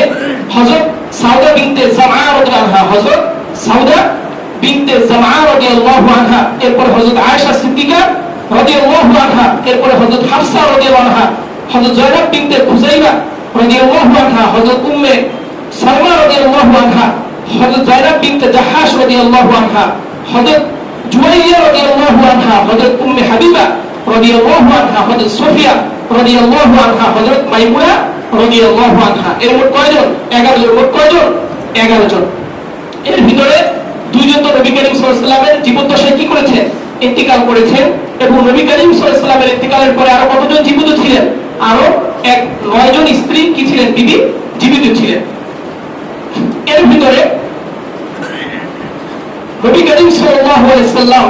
হযরত সাউদা বিনতে জামআ রাদিয়াল্লাহু আনহা, হযরত সাউদা বিনতে জামআ রাদিয়াল্লাহু আনহা, এরপর হযরত আয়েশা সিদ্দিকা রাদিয়াল্লাহু আনহা, এরপর হযরত হাফসা রাদিয়াল্লাহু আনহা, হযরত যায়েনব বিনতে খুযাইবা রাদিয়াল্লাহু আনহা, হযরত উম্মে সালমা রাদিয়াল্লাহু আনহা, হযরত যায়েনব বিনতে জাহাশ রাদিয়াল্লাহু আনহা, হযরত জুওয়াইরিয়া রাদিয়াল্লাহু আনহা, হযরত উম্মে হাবিবা রাদিয়াল্লাহু আনহা, হযরত সোফিয়া রাদিয়াল্লাহু আনহা, হযরত মাইমুনা রাদিয়াল্লাহু আনহা। এর মোট কয়জন? 11 জন। মোট কয়জন? 11 জন। এর ভিতরে 2 জন তো নবী করিম সাল্লাল্লাহু আলাইহি ওয়াসাল্লামের জীবদ্দশায় কি করেছেন? ইন্তেকাল করেছেন। এবং নবী করিম সাল্লাল্লাহু আলাইহি ওয়াসাল্লামের ইন্তেকালের পরে আরো কতজন জীবিত ছিলেন? আরো 9 জন স্ত্রী কি ছিলেন? বিবি জীবিত ছিলেন। এর ভিতরে নবী করিম সাল্লাল্লাহু আলাইহি ওয়াসাল্লাম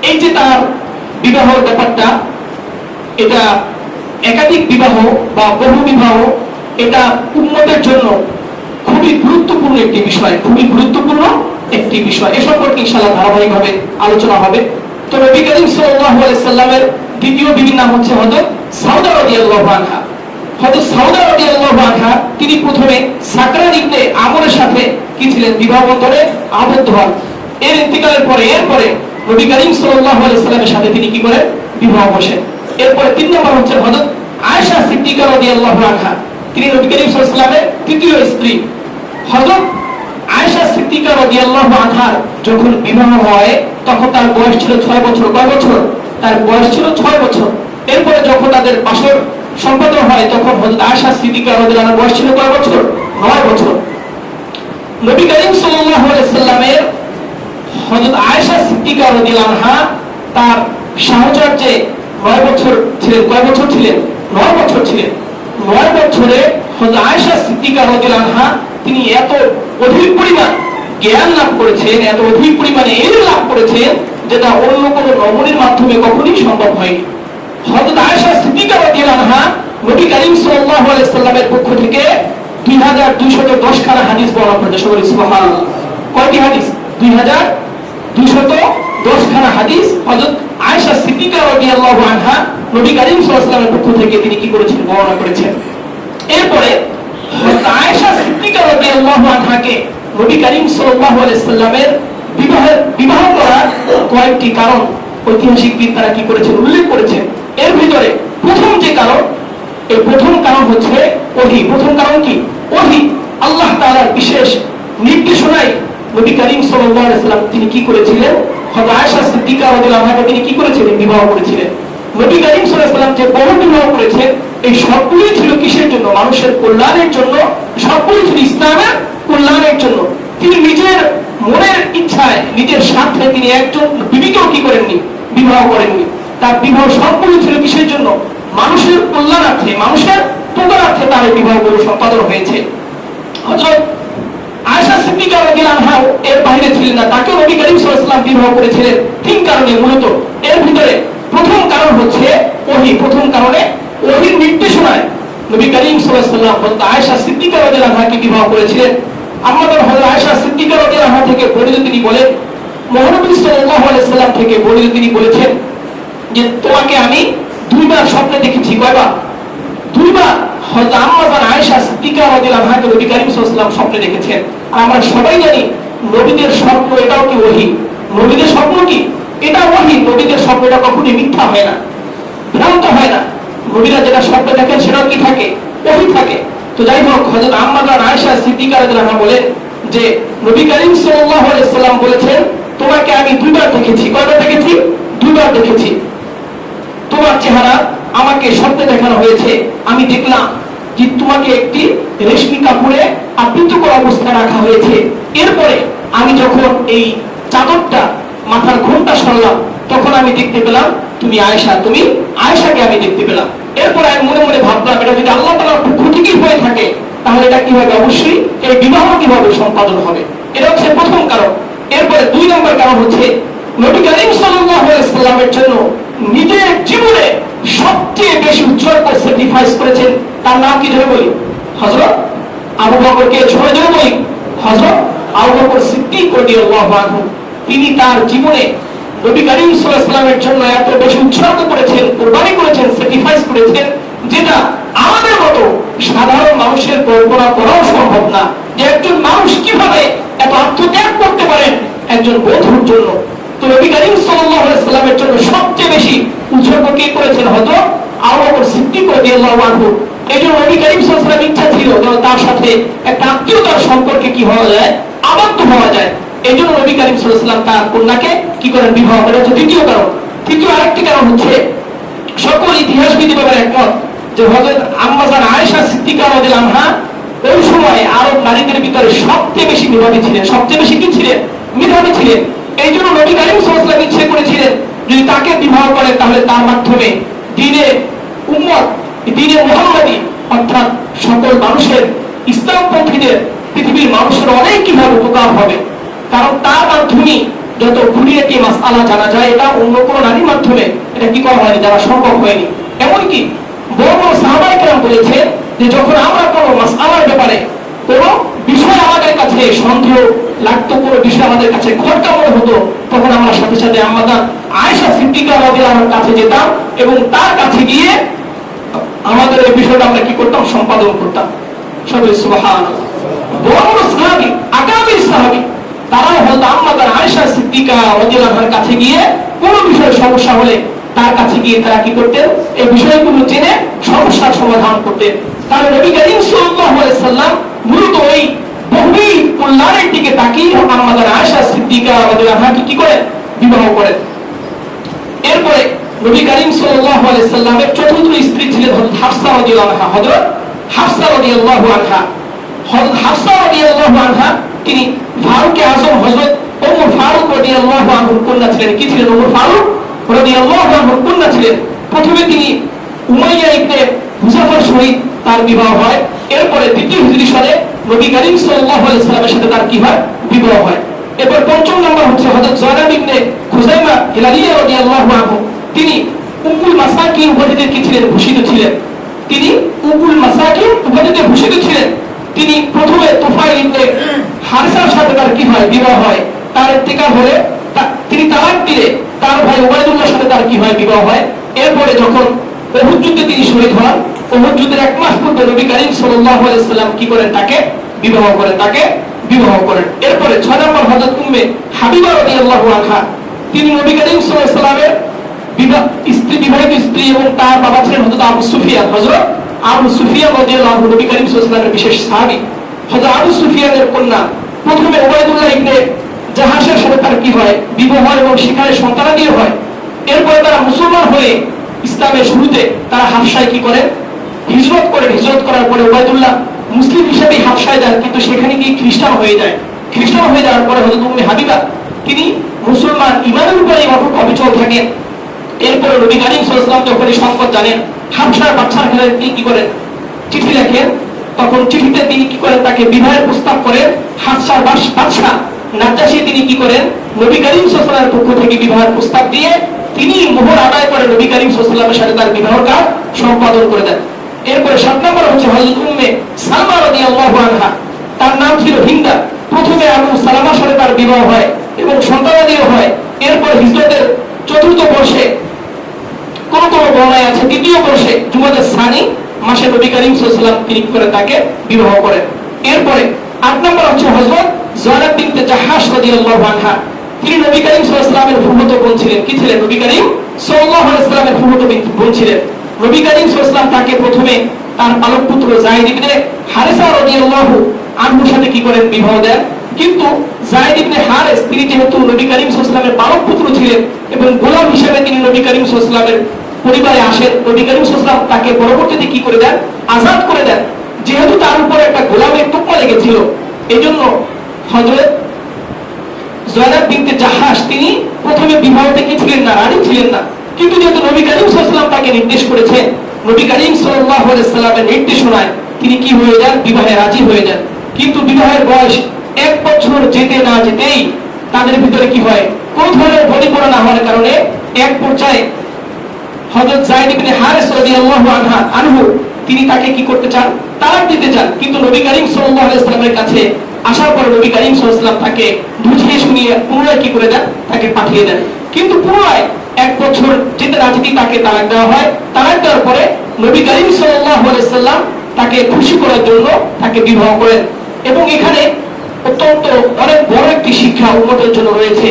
এই যে তার বিবাহের ব্যাপারটা, এটা একাধিক বিবাহ বা বহু বিবাহ, এটা উম্মতের জন্য খুবই গুরুত্বপূর্ণ একটি বিষয়, খুবই গুরুত্বপূর্ণ একটি বিষয়। এ সম্পর্কে ইনশাআল্লাহ ধারাবাহিকভাবে আলোচনা হবে। তো নবী করিম সাল্লাল্লাহু আলাইহি সাল্লামের দ্বিতীয় বিবির নাম হচ্ছে হযরত সাউদা রাদিয়াল্লাহু আনহা। হযরত সাউদা রাদিয়াল্লাহু আনহা তিনি প্রথমে সাকরান ইবনে আমরের সাথে কি ছিলেন? বিবাহ বন্ধনে আবদ্ধ হন। এর ইন্তেকালের পরে এরপরে নবী করিম সাল্লাল্লাহু আলাইহি সাল্লামের সাথে তিনি কি করেন? বিবাহ বসেন। এরপরে 3 নম্বর হচ্ছে হযরত আয়েশা সিদ্দিকা রাদিয়াল্লাহু আনহা, তিনি নবী করিম সাল্লাল্লাহু আলাইহি সাল্লামের তৃতীয় স্ত্রী। হযরত আয়েশা সিদ্দিকা রাদিয়াল্লাহু আনহার যখন বিবাহ হয় তখন তার বয়স ছিল 6 বছর। কয় বছর? তার বয়স ছিল 6 বছর। এরপরে যখন তাদের বাসর সম্পাদন হয় তখন হযরত আয়েশা সিদ্দিকা রাদিয়াল্লাহু আনহার বয়স ছিল কয় বছর? 9 বছর। নবী করিম সাল্লাল্লাহু আলাইহি সাল্লামের হযরত আয়েশা সিদ্দিকা রাদিয়াল্লাহু আনহা তার সাহচর্যে 9 বছর ছিলেন। কয় বছর ছিলেন? 9 বছর ছিলেন। 9 বছরে হযরত আয়েশা সিদ্দিকা রাদিয়াল্লাহু আনহা তিনি এত অধিক পরিমাণ জ্ঞান লাভ করেছেন, এত অধিক পরিমাণে ইলম লাভ করেছেন, যেটা অন্য কোনো রমণীর মাধ্যমে কখনোই সম্ভব হয়নি। হযরত আয়েশা সিদ্দিকা রাদিয়াল্লাহু আনহা নবী করিম সাল্লাল্লাহু আলাইহি সাল্লামের পক্ষ থেকে 2210 খানা হাদিস বর্ণনা করেছে। সকলে সুবহানাল্লাহ। কয়টি হাদিস? 2210 খানা হাদিস হযরত আয়েশা সিদ্দিকা রাদিয়াল্লাহু আনহা নবী করিম সাল্লাল্লাহু আলাইহি ওয়াসাল্লামের পক্ষ থেকে তিনি কি করেছেন? বর্ণনা করেছেন। এরপরে হযরত আয়েশা সিদ্দিকা রাদিয়াল্লাহু আনহাকে নবী করিম সাল্লাল্লাহু আলাইহি ওয়াসাল্লামের বিবাহ করার কয়েকটি কারণ ঐতিহাসিকবিদ তারা কি করেছেন? উল্লেখ করেছেন। এর ভিতরে প্রথম যে কারণ, এই প্রথম কারণ হচ্ছে ওহী। প্রথম কারণ কি? ওহী। আল্লাহ তাআলার বিশেষ নির্দেশনায় নবী করিম সাল্লাল্লাহু আলাইহি ওয়াসাল্লাম তিনি কি করেছিলেন? হযরত আয়েশা সিদ্দিকা রাদিয়াল্লাহু আনহাকে তিনি কি করেছিলেন? বিবাহ করেছিলেন। নবী করিম সাল্লাল্লাহু আলাইহি ওয়াসাল্লাম যে বহু বিবাহ করেছেন, এই সবগুলোই ছিল কিসের জন্য? মানুষের কল্যাণের জন্য। সবগুলোই ছিল ইসলামের কল্যাণের জন্য। তিনি নিজের মনের ইচ্ছায়, নিজের স্বার্থে তিনি একজন বিবিকেও কি করেননি? বিবাহ করেননি। তার বিবাহ সবগুলো ছিল কিসের জন্য? মানুষের কল্যাণার্থে, মানুষের উপকারার্থে তার এই বিবাহগুলো সম্পাদন হয়েছে। হযরত আয়েশা সিদ্দিকা রাদিয়াল্লাহু আনহা এর বাইরে ছিলেন না, তাকে নবী করিম সাল্লাল্লাহু আলাইহি ওয়াসাল্লাম বিবাহ করেছিলেন তিন কারণে মূলত। এর ভিতরে প্রথম কারণ হচ্ছে ওহী। প্রথম কারণে ওহীর নির্দেশনায় নবী করিম সাল্লাল্লাহু আলাইহি ওয়াসাল্লাম হযরত আয়েশা সিদ্দিকা রাদিয়াল্লাহু আনহাকে বিবাহ করেছিলেন। আমাদের হযরত আয়েশা সিদ্দিকা রাদিয়াল্লাহু আনহা থেকে বর্ণিত তিনি বলেন, মহানবী সাল্লাল্লাহু আলাইহি ওয়াসাল্লাম থেকে বর্ণিত তিনি বলেছেন যে তোমাকে আমি দুইবার স্বপ্নে দেখেছি। কয়বার? দুইবার। হযরত আম্মা আয়েশা সিদ্দিকা রাদিয়াল্লাহু আনহাকে নবী করিম সাল্লাল্লাহু আলাইহি ওয়াসাল্লাম স্বপ্নে দেখেছেন। আর আমরা সবাই জানি নবীদের স্বপ্ন এটাও কি ওহী। নবীদের স্বপ্ন কি? এটা ওহী। নবীদের স্বপ্ন এটা কখনোই মিথ্যা হয় না, ভ্রান্ত হয় না। নবীরা যেটা স্বপ্ন দেখেন সেটাও কি থাকে? ওহী থাকে। তো যাই হোক, হযরত আম্মা আয়েশা সিদ্দিকা রাদিয়াল্লাহু আনহা বলেন যে নবী করিম সাল্লাল্লাহু আলাইহি ওয়াসাল্লাম বলেছেন তোমাকে আমি দুইবার দেখেছি। কয়বার দেখেছি? দুইবার দেখেছি। তোমার চেহারা আমাকে স্বপ্নে দেখানো হয়েছে। আমি দেখলাম যে তোমাকে একটি রেশমি কাপড়ে আবৃত করা অবস্থায় রাখা হয়েছে। এরপরে আমি যখন এই চাদরটা, মাথার ঘোমটা সরালাম, তখন আমি দেখতে পেলাম তুমি আয়েশা। তুমি আয়েশাকে আমি দেখতে পেলাম। এরপরে আমি মনে মনে ভাবলাম এটা যদি আল্লাহ তাআলার পক্ষ থেকেই হয়ে থাকে তাহলে এটা কি হবে? অবশ্যই এই বিবাহ কিভাবে সম্পাদন হবে। এটা হচ্ছে প্রথম কারণ। এরপরে দুই নম্বর কারণ হচ্ছে নবী করিম সাল্লাল্লাহু আলাইহি ওয়াসাল্লামের জন্য নিজের জীবনে সবচেয়ে বেশি উৎসর্গ স্যাক্রিফাইস করেছেন। তার নাম কি ধরে বলি? হযরত আবু বকরকে ছড়ে ধরে বলি হযরত আবু বকর সিদ্দিক রাদিয়াল্লাহু আনহু। তিনি তার জীবনে নবী করিম সাল্লাল্লাহু আলাইহি ওয়াসাল্লামের জন্য এত বেশি উৎসর্গ করেছেন, কুরবানি করেছেন, স্যাক্রিফাইস করেছেন, যেটা আমাদের মতো সাধারণ মানুষের কল্পনা করাও সম্ভব না যে একজন মানুষ কিভাবে এত আত্মত্যাগ করতে পারেন একজন বন্ধুর জন্য। তো নবী করিম সাল্লাল্লাহু আলাইহি ওয়াসাল্লামের জন্য সবচেয়ে বেশি উৎসর্গ কে করেছেন? হযরত আবু বকর সিদ্দিক রাদিয়াল্লাহু আনহু। এইজন্য নবী করিম সাল্লাল্লাহু আলাইহি ওয়াসাল্লামের ইচ্ছা ছিল যেন তার সাথে একটা আত্মীয়তার সম্পর্কে কি হওয়া যায়? আবদ্ধ হওয়া যায়। এইজন্য নবী করিম সাল্লাল্লাহু আলাইহি ওয়াসাল্লাম তার কন্যাকে কি করেন? বিবাহ করেন। হচ্ছে দ্বিতীয় কারণ। তৃতীয় আরেকটি কারণ হচ্ছে সকল ইতিহাসবিদ ব্যাপারে একমত যে হযরত আম্মা আয়েশা সিদ্দিকা রাদিয়াল্লাহু আনহা ওই সময় আরব নারীদের ভিতরে সবচেয়ে বেশি মেধাবী ছিলেন। সবচেয়ে বেশি কি ছিলেন? মেধাবী ছিলেন। এই জন্য নবী করিম সাল্লাল্লাহু আলাইহি ওয়াসাল্লাম ইচ্ছে করেছিলেন যদি তাকে বিবাহ করেন তাহলে তার মাধ্যমে দ্বীনে উম্মত, দ্বীনে মুহাম্মাদী অর্থাৎ সকল মানুষের, ইসলামপন্থীদের, পৃথিবীর মানুষের অনেক কিভাবে উপকার হবে। কারণ তার মাধ্যমে যত খুঁটিনাটি মাসআলা জানা যায় এটা অন্য কোনো নারীর মাধ্যমে এটা কি করা হয়নি, জানা সম্ভব হয়নি। এমনকি বড় বড় সাহাবায়ে কেরাম বলেছে যে যখন আমরা কোনো মাসআলার ব্যাপারে কোনো বিষয় আমাদের কাছে সন্দেহ লাগতো, কোনো বিষয় আমাদের কাছে খটকা মনে হতো, তখন আমরা সাথে সাথে আম্মা আয়েশা সিদ্দিকা রাদিয়াল্লাহু আনহার কাছে যেতাম এবং তার কাছে গিয়ে আমাদের এই বিষয়টা আমরা কি করতাম? সম্পাদন করতাম। সবাই সুবহানাল্লাহ। বড় বড় সাহাবী, আকাবির সাহাবী, তারাও হযরত আম্মা আয়েশা সিদ্দিকা রাদিয়াল্লাহু আনহার কাছে গিয়ে কোনো বিষয়ে সমস্যা হলে তার কাছে গিয়ে তারা কি করতেন? এই বিষয়গুলো জেনে সমস্যার সমাধান করতেন। কারণ নবী করিম সাল্লাল্লাহু আলাইহি ওয়াসাল্লাম মূলত ওই বহুবিধ কল্যাণের দিকে তাকিয়ে আম্মা আয়েশা সিদ্দিকা রাদিয়াল্লাহু আনহাকে কি করেন? বিবাহ করেন। এরপরে নবী করিম সাল্লাল্লাহু আলাইহি ওয়াসাল্লামের চতুর্থ স্ত্রী ছিলেন হযরত হাফসা রাদিয়াল্লাহু আনহা। হযরত হাফসা রাদিয়াল্লাহু আনহা, হযরত হাফসা রাদিয়াল্লাহু আনহা তিনি ফারুক আযম হযরত ওমর ফারুক রাদিয়াল্লাহু আনহুর কন্যা ছিলেন। কি ছিলেন? ওমর ফারুক রাদিয়াল্লাহু আনহুর কন্যা ছিলেন। প্রথমে তিনি উমাইয়া ইবনে হুযাফার সহিত তার বিবাহ হয়। এরপরে দ্বিতীয় হিজরি সালে নবী করিম সাল্লাল্লাহু আলাইহি ওয়াসাল্লামের সাথে তার কি হয়? বিবাহ হয়। এরপর পঞ্চম নম্বর হচ্ছে হযরত যায়েদ ইবনে খুযাইমা হিলালিয়া রাদিয়াল্লাহু আনহু। তিনি উম্মুল মাসাকিন উপাধিতে কি ছিলেন? ভূষিত ছিলেন। তিনি উম্মুল মাসাকিন উপাধিতে ভূষিত ছিলেন। তিনি প্রথমে তুফাইল ইবনে হারিসার সাথে তার কি হয়, বিবাহ হয়। তার ইন্তেকাল হলে তিনি তালাক দিলে তার ভাই উবাইদুল্লাহর সাথে তার কি হয়, বিবাহ হয়। এরপরে যখন উহুদ যুদ্ধে তিনি শহীদ হন, উহুদ যুদ্ধের 1 মাস পূর্বে নবী করিম সাল্লাল্লাহু আলাইহি সাল্লাম কি করেন, তাকে বিবাহ করেন। এরপরে 6 নম্বর হযরত উম্মে হাবিবা রাদিয়াল্লাহু আনহা, তিনি নবী করিম সাল্লাল্লাহু আলাইহি সাল্লামের বিবাহিত স্ত্রী এবং তার বাবা ছিলেন হযরত আবু সুফিয়ান রাদিয়াল্লাহু আনহু, নবী করিম সাল্লাল্লাহু আলাইহি সাল্লামের বিশেষ সাহাবী। হযরত আবু সুফিয়ানের কন্যা প্রথমে উবাইদুল্লাহ ইবনে জাহাশের সাথে তার কি হয়, বিবাহ হয় এবং সেখানে সন্তানাদি হয়। এরপরে তারা মুসলমান হয়ে ইসলামের শুরুতে তারা হাবশায় কি করেন, হিজরত করেন। হিজরত করার পরে উবাইদুল্লাহ মুসলিম হিসেবে হাবশায় যান, কিন্তু সেখানে গিয়ে খ্রিস্টান হয়ে যাওয়ার পরে হযরত উম্মে হাবিবা তিনি মুসলমান ঈমানের উপরে অবিচল থাকেন। এরপরে নবী করিম সাল্লাল্লাহু আলাইহি ওয়াসাল্লাম যখন এই সংকট জানেন, হাবশার বাদশার কাছে তিনি কি করেন, চিঠি লেখেন। তখন চিঠিতে তিনি কি করেন, তাকে বিবাহের প্রস্তাব করেন। হাবশার বাদশা নাজ্জাশী তিনি কি করেন, নবী করিম সাল্লাল্লাহু আলাইহি ওয়াসাল্লামের পক্ষ থেকে বিবাহের প্রস্তাব দিয়ে তিনি মোহর আদায় করে নবী করিম সাল্লাল্লাহু আলাইহি ওয়াসাল্লামের সাথে তার বিবাহ কাজ সম্পাদন করে দেন। এরপরে 7 নম্বর হচ্ছে হযরত উম্মে সালমা রাদিয়াল্লাহু আনহা, তার নাম ছিল হিন্দা। প্রথমে আবু সালামার সাথে তার বিবাহ হয় এবং সন্তানাদিও হয়। এরপর হিজরতের 4র্থ বর্ষে, কোন বর্ণনায় আছে 3য় বর্ষে জুমাদে সানি মাসে নবী করিম সাল্লাল্লাহু আলাইহি ওয়াসাল্লাম তিনি করে তাকে বিবাহ করেন। এরপরে 8 নম্বর হচ্ছে হযরত যায়েনব বিনতে জাহাশ রাদিয়াল্লাহু আনহা, তিনি নবী করিম সাল্লাল্লাহু আলাইহি ওয়াসাল্লামের ফুফাতো বোন ছিলেন। কি ছিলেন? নবী করিম সাল্লাল্লাহু আলাইহি ওয়াসাল্লামের ফুফাতো বোন ছিলেন। নবী করিম সাল্লাল্লাহু আলাইহি ওয়াসাল্লাম তাকে প্রথমে তার পালক পুত্র যায়েদ ইবনে হারিসা রাদিয়াল্লাহু আনহুর সাথে কি করেন, বিবাহ দেন। কিন্তু যায়েদ ইবনে হারিস তিনি যেহেতু নবী করিম সাল্লাল্লাহু আলাইহি ওয়াসাল্লামের পালক পুত্র ছিলেন এবং গোলাম হিসেবে তিনি নবী করিম সাল্লাল্লাহু আলাইহি ওয়াসাল্লামের পরিবারে আসেন, নবী করিম সাল্লাল্লাহু আলাইহি ওয়াসাল্লাম তাকে পরবর্তীতে কি করে দেন, আজাদ করে দেন। যেহেতু তার উপরে একটা গোলামের টোপা লেগেছিল, এইজন্য হযরত যায়েনব বিনতে জাহাশ তিনি প্রথমে বিবাহতে কি ছিলেন না, রানী ছিলেন না। কিন্তু যেহেতু নবী করিম সাল্লাল্লাহু আলাইহি ওয়াসাল্লাম তাকে নির্দেশ করেছেন, নবী করিম সাল্লাল্লাহু আলাইহি ওয়াসাল্লামের নির্দেশনায় তিনি কি হয়ে যান, বিবাহে রাজি হয়ে যান। কিন্তু বিবাহের বয়স 1 বছর যেতে না যেতেই তাদের ভিতরে কি হয়, কোন ধরনের বলিপনা না হওয়ার কারণে এক পর্যায়ে হযরত যায়েদ ইবনে হারিস রাদিয়াল্লাহু আনহু তিনি তাকে কি করতে চান, তালাক দিতে চান। কিন্তু নবী করিম সাল্লাল্লাহু আলাইহি ওয়াসাল্লামের কাছে আসার পর নবী করিম সাল্লাল্লাহু আলাইহি ওয়াসাল্লাম তাকে বুঝিয়ে শুনিয়ে পুনরায় কি করে দেন, তাকে পাঠিয়ে দেন। কিন্তু পুনরায় 1 বছর যেতে না যেতেই তাকে তালাক দেওয়া হয়। তালাক দেওয়ার পরে নবী করিম সাল্লাল্লাহু আলাইহি ওয়াসাল্লাম তাকে খুশি করার জন্য তাকে বিবাহ করেন। এবং এখানে অত্যন্ত অনেক বড় একটি শিক্ষা উম্মতের জন্য রয়েছে।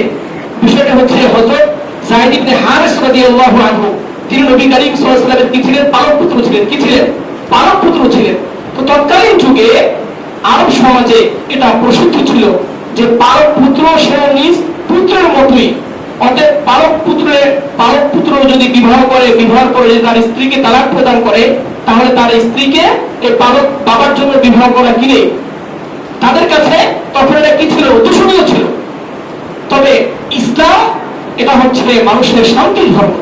বিষয়টা হচ্ছে হযরত যায়েদ ইবনে হারিস রাদিয়াল্লাহু আনহু তিনি নবী করিম সাল্লাল্লাহু আলাইহি ওয়াসাল্লামের কি ছিলেন, পালক পুত্র ছিলেন। কি ছিলেন? পালক পুত্র ছিলেন। তো তৎকালীন যুগে আরব সমাজে এটা প্রসিদ্ধ ছিল যে পালক পুত্র সে নিজ পুত্রের মতোই, অতএব পালক পুত্র যদি বিবাহ করে যদি তার স্ত্রীকে তালাক প্রদান করে, তাহলে তার স্ত্রীকে এই পালক বাবার জন্য বিবাহ করা কি নেই, তাদের কাছে তখন এটা কি ছিল, দূষণীয় ছিল। তবে ইসলাম এটা হচ্ছে মানুষের শান্তির ধর্ম,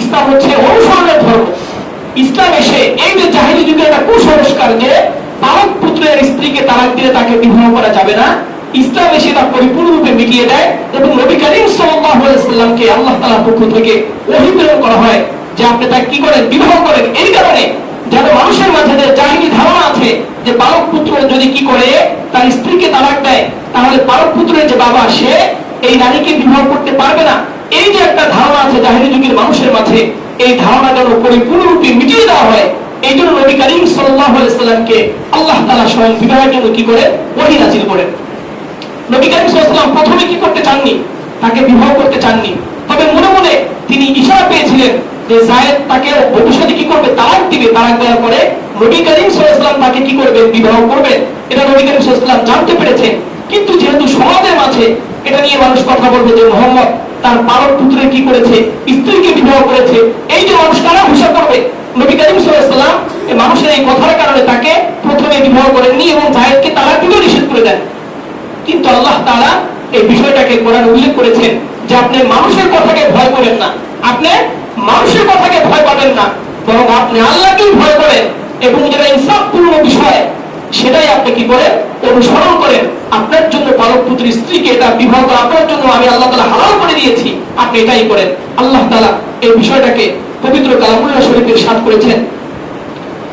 ইসলাম হচ্ছে অনুসরণের ধর্ম। ইসলাম এসে এই যে জাহেলি যুগের একটা কুসংস্কার যে পালক পুত্রের স্ত্রীকে তালাক দিলে তাকে বিবাহ করা যাবে না, ইসলাম এসে তা পরিপূর্ণরূপে মিটিয়ে দেয়। এবং নবী করিম সাল্লাল্লাহু আলাইহি ওয়াসাল্লামকে আল্লাহ তাআলার পক্ষ থেকে ওহী প্রেরণ করা হয় যে আপনি তাকে কি করেন, বিবাহ করেন। এই কারণে যেন মানুষের মাঝে যে জাহেলি ধারণা আছে যে পালক পুত্র যদি কি করে তার স্ত্রীকে তালাক দেয়, তাহলে পালক পুত্রের যে বাবা সে এই নারীকে বিবাহ করতে পারবে না, এই যে একটা ধারণা আছে জাহেলি যুগের মানুষের মাঝে, এই ধারণা যেন পরিপূর্ণরূপে মিটিয়ে দেওয়া হয়। এই জন্য নবী করিম সাল্লাল্লাহু আলাইহি ওয়াসাল্লামকে আল্লাহ তাআলা স্বয়ং বিবাহের জন্য কি করে, ওহী নাযিল করেন। নবী করিম সাল্লাল্লাহু আলাইহি ওয়াসাল্লাম প্রথমে কি করতে চাননি, তাকে বিবাহ করতে চাননি। তবে মনে মনে তিনি ইশারা পেয়েছিলেন যে যায়েদ তাকে ভবিষ্যতে কি করবে, তালাক দিবে। তালাক দেওয়ার পরে নবী করিম সাল্লাল্লাহু আলাইহি ওয়াসাল্লাম তাকে কি করবেন, বিবাহ করবেন। এটা নবী করিম সাল্লাল্লাহু আলাইহি ওয়াসাল্লাম জানতে পেরেছেন। কিন্তু যেহেতু সমাজের মাঝে এটা নিয়ে মানুষ কথা বলবে যে মুহাম্মদ তার পালক পুত্রের কি করেছে, স্ত্রীকে বিবাহ করেছে, এই যে মানুষ কারা হিসাব করবে, নবী করিম সাল্লাল্লাহু আলাইহি ওয়াসাল্লাম মানুষের এই কথার কারণে তাকে প্রথমে বিবাহ করেননি এবং যায়েদকে তালাক দিতে নিষেধ করে দেন। কিন্তু আল্লাহ তাআলা এই বিষয়টাকে কোরআনে উল্লেখ করেছেন যে আপনি মানুষের কথাকে ভয় করেন না, আপনি মানুষের কথাকে ভয় পাবেন না, বরং আপনি আল্লাহকেই ভয় করেন এবং যেটা ইনসাফপূর্ণ বিষয় সেটাই আপনি কি করেন, অনুসরণ করেন। আপনার জন্য পালক পুত্রের স্ত্রীকে এটা বিবাহ করা আপনার জন্য আমি আল্লাহ তাআলা হালাল করে দিয়েছি, আপনি এটাই করেন। আল্লাহ তাআলা এই বিষয়টাকে পবিত্র কালামুল্লাহ শরীফে ইরশাদ করেছেন।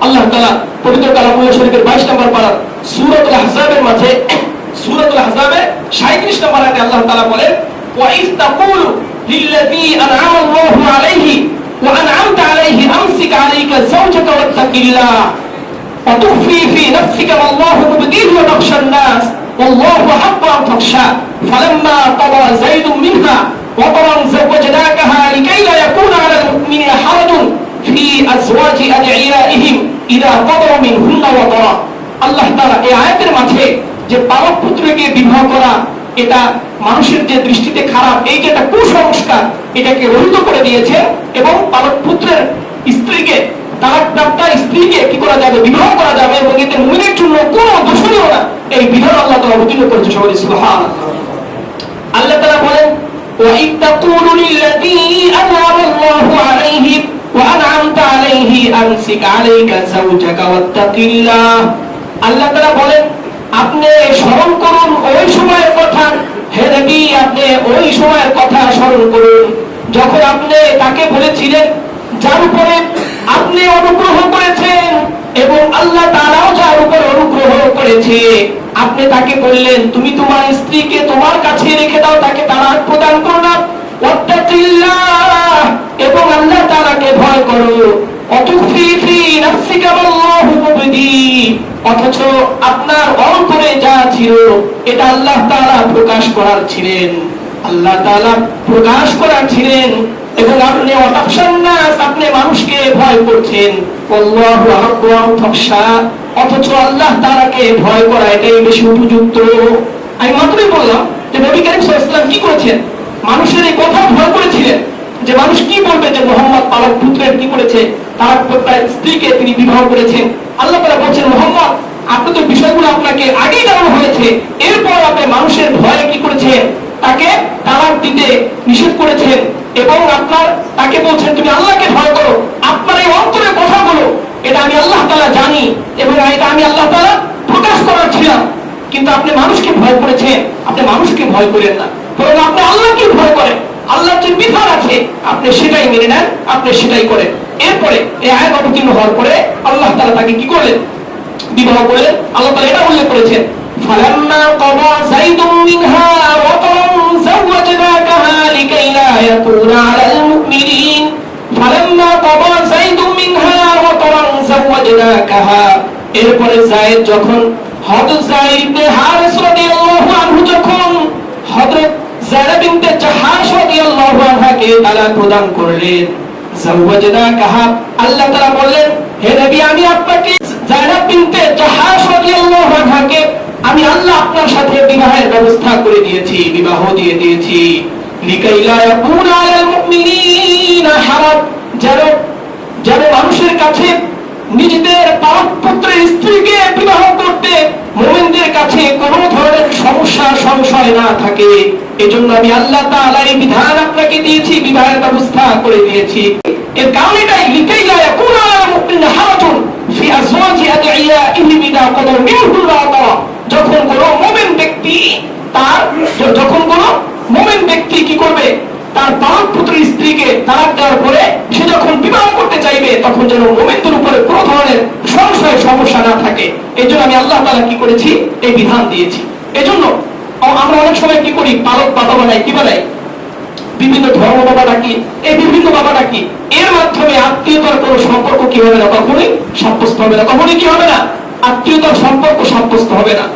আল্লাহ তাআলা পবিত্র কালামুল্লাহ শরীফের 22 নম্বর পারা সূরাতুল আহজাবের মাঝে সূরাতুল আহজাবের 37 নম্বর আয়াতে আল্লাহ তাআলা বলেন ওয়া ইজ তাকুলু লিল্লাযী আন'আমা আল্লাহু আলাইহি ওয়া আন'আমতা আলাইহি আমসিক আলাইকা যাওজাকা ওয়াত্তাকিল্লাহ ওয়া তুখফি ফি নাফসিকা ওয়াল্লাহু মুবদীহু ওয়া তাখশান নাস ওয়াল্লাহু হাক্কা আন তাখশা ফালাম্মা তাওয়া যাইদুম মিনহা ওয়া তারান যাওজানাকাহা লিকাই লা ইয়াকুনা আলাল মুমিনিনা হারাজুন ফি আজওয়াজি আদিয়াইহিম ইযা কাদাউ মিনহুন্না ওয়া তারা। আল্লাহ তাআলা এই আয়াতের মাঝে যে পালক পুত্রকে বিবাহ করা এটা মানুষের যে দৃষ্টিতে খারাপ, এই যে একটা কুসংস্কার, এটাকে রহিত করে দিয়েছে এবং পালক পুত্রের স্ত্রীকে, তালাকপ্রাপ্ত স্ত্রীকে কি করা যাবে, বিবাহ করা যাবে এবং এতে মুমিনের জন্য কোনো দোষণীয় না, এই বিধান আল্লাহ তাআলা অবতীর্ণ করেছে। সবাই সুবহানাল্লাহ। আল্লাহ তাআলা বলেন ওয়া ইদ তাকুলু লিল্লাযী আন'আমা আল্লাহু আলাইহি ওয়া আন'আমতা আলাইহি আমসিক আলাইকা যাওজাকা ওয়াত্তাকিল্লাহ। আল্লাহ তাআলা বলেন আপনি স্মরণ করুন ওই সময়ের কথা, হে নবী আপনি ওই সময়ের কথা স্মরণ করুন যখন আপনি তাকে বলেছিলেন, যার উপরে আপনি অনুগ্রহ করেছেন এবং আল্লাহ তাআলাও যার উপর অনুগ্রহ করেছে, আপনি তাকে বললেন তুমি তোমার স্ত্রীকে তোমার কাছে রেখে দাও, তাকে তালাক প্রদান করো না, ওয়াত্তাকিল্লাহ এবং আল্লাহ তাআলাকে ভয় করো, অতুখফি ফি নাফসিকা ওয়াল্লাহু মুবদী, অথচ আপনার অন্তরে যা ছিল এটা আল্লাহ তাআলা প্রকাশ করার ছিলেন, আল্লাহ তাআলা প্রকাশ করার ছিলেন এবং আপনি ওয়াতাখশান নাস আপনি মানুষকে ভয় করছেন, আল্লাহু হাক্কা আন তাখশা অথচ আল্লাহ তাআলাকে ভয় করা এটাই বেশি উপযুক্ত। আমি মাত্রই বললাম যে নবী করিম সাল্লাল্লাহু আলাইহি ওয়াসাল্লাম কি করেছেন, মানুষের এই কথা ভয় করেছিলেন যে মানুষ কি বলবে যে মুহাম্মদ পালক পুত্রের কি করেছে, তার স্ত্রীকে তিনি বিবাহ করেছেন। আল্লাহ তাআলা বলেন মুহাম্মদ আপনি তো বিষয়গুলো আপনাকে আগেই জানানো হয়েছে, এরপর আপনি মানুষের ভয়ে কি করেছেন, তাকে তালাক দিতে নিষেধ করেছেন এবং আপনার তাকে বলছেন তুমি আল্লাহকে ভয় করো, আপনার এই অন্তরের কথাগুলো এটা আমি আল্লাহ তাআলা জানি এবং এটা আমি আল্লাহ তাআলা প্রকাশ করার ছিলাম, কিন্তু আপনি মানুষকে ভয় করেছেন, আপনি মানুষকে ভয় করেন না, বরং আপনি আল্লাহকে ভয় করেন, আল্লাহর যে বিধান আছে আপনি সেটাই মেনে নেন, আপনি সেটাই করেন। এরপরে এই আয়াত অবতীর্ণ হওয়ার পরে আল্লাহ তাআলা তাকে কি করলেন, বিবাহ করলেন। আল্লাহ তাআলা এটা উল্লেখ করেছেন ফালাম্মা ক্বাদা যাইদুম মিনহা ওয়াতারান যাওয়াজনাকাহা লিকাই লা ইয়াকুনা আলাল মুমিনিন ফালাম্মা ক্বাদা যাইদুম মিনহা ওয়াতারান যাওয়াজনাকাহা। এরপরে যায়েদ যখন হযরত যায়েদ ইবনে হারিস রাদিয়াল্লাহু আনহু যখন হযরত যায়েদ বিনতে জাহাশ রাদিয়াল্লাহু আনহাকে তালাক প্রদান করলেন, যাওয়াজনাকাহা আল্লাহ তাআলা বললেন হে নবী আমি আপনাকে যায়েদ বিনতে জাহাশ রাদিয়াল্লাহু আনহাকে আমি আল্লাহ আপনার সাথে বিবাহের ব্যবস্থা করে দিয়েছি, বিবাহ দিয়ে দিয়েছি, লিকাই লা ইয়াকুনা আলাল মুমিনিনা হারাজ, যেন মানুষের কাছে নিজেদের পালক পুত্রের স্ত্রীকে বিবাহ করতে মুমিনদের কাছে কোনো ধরনের সমস্যা সংশয় না থাকে, এজন্য আমি আল্লাহ তাআলা এই বিধান আপনাকে দিয়েছি, বিবাহের ব্যবস্থা করে দিয়েছি। এর কারণ এটাই লিকাই লা ইয়াকুনা আলাল মুমিনিনা হারাজুন ফি আজওয়াজি আদিয়াইহিম ইযা কাদাউ মিনহুন্না ওয়া তারা। যখন কোন মুমিন ব্যক্তি কি করবে, তার পালক পুত্রের স্ত্রীকে তালাক দেওয়ার পরে সে যখন বিবাহ করতে চাইবে তখন যেন মুমিনদের উপরে কোনো ধরনের সংশয় সমস্যা না থাকে, এজন্য আমি আল্লাহ তাআলা কি করেছি, এই বিধান দিয়েছি। এজন্য আমরা অনেক সময় কি করি, পালক বাবা বানাই, কি বানাই, বিভিন্ন ধর্ম বাবা ডাকি, এই বিভিন্ন বাবা ডাকি, এর মাধ্যমে আত্মীয়তার কোনো সম্পর্ক কি হবে না, কখনোই সাব্যস্ত হবে না, কখনোই কি হবে না, আত্মীয়তার সম্পর্ক সাব্যস্ত হবে না।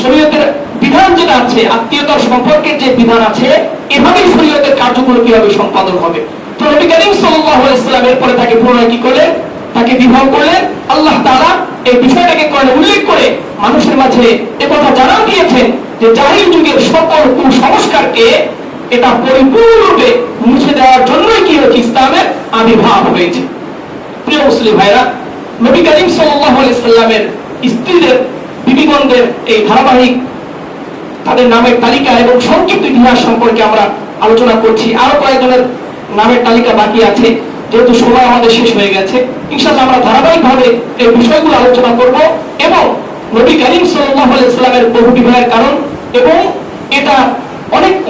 শরীয়তের বিধান যেটা আছে, আত্মীয়তার সম্পর্কের যে বিধান আছে, এভাবেই শরীয়তের কার্যক্রম কিভাবে সম্পাদন হবে। তো নবী করিম সাল্লাল্লাহু আলাইহি ওয়াসাল্লাম এরপরে তাকে পুনরায় কি করলেন, তাকে বিবাহ করলেন। আল্লাহ তাআলা এই বিষয়টাকে কোরআনে উল্লেখ করে মানুষের মাঝে একথা জানান দিয়েছেন যে জাহিল যুগের সকল কুসংস্কারকে এটা পরিপূর্ণরূপে মুছে দেওয়ার জন্যই কি হয়েছে, ইসলামের আবির্ভাব হয়েছে। প্রিয় মুসলিম ভাইরা, নবী করিম সাল্লাল্লাহু আলাইহি ওয়াসাল্লামের স্ত্রীদের, বিবিগণদের এই ধারাবাহিক তাদের নামের তালিকা এবং সংক্ষিপ্ত ইতিহাস সম্পর্কে আমরা আলোচনা করছি। আরো কয়েকজনের নামের তালিকা বাকি আছে, যেহেতু সময় আমাদের শেষ হয়ে গেছে। ইনশাআল্লাহ আমরা ধারাবাহিকভাবে এই বিষয়গুলো আলোচনা করব এবং নবী করিম সাল্লাল্লাহু আলাইহি ওয়াসাল্লামের বহু বিবাহের কারণ এবং এটা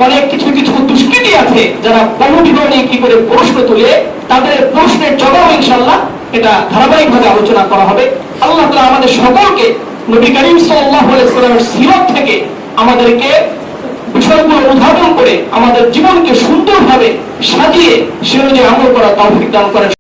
অনেক কিছু দুষ্কৃতী আছে যারা বহু বিবাহ নিয়ে কি করে প্রশ্ন তুলে, তাদের প্রশ্নের জবাব ইনশাআল্লাহ এটা ধারাবাহিকভাবে আলোচনা করা হবে। আল্লাহ তাআলা আমাদের সকলকে নবী করিম সাল্লাল্লাহু আলাইহি ওয়াসাল্লামের সিরাত থেকে আমাদেরকে বিষয়গুলো উদ্ভাবন করে আমাদের জীবনকে সুন্দরভাবে সাজিয়ে সে অনুযায়ী আমল করার তৌফিক দান করেন।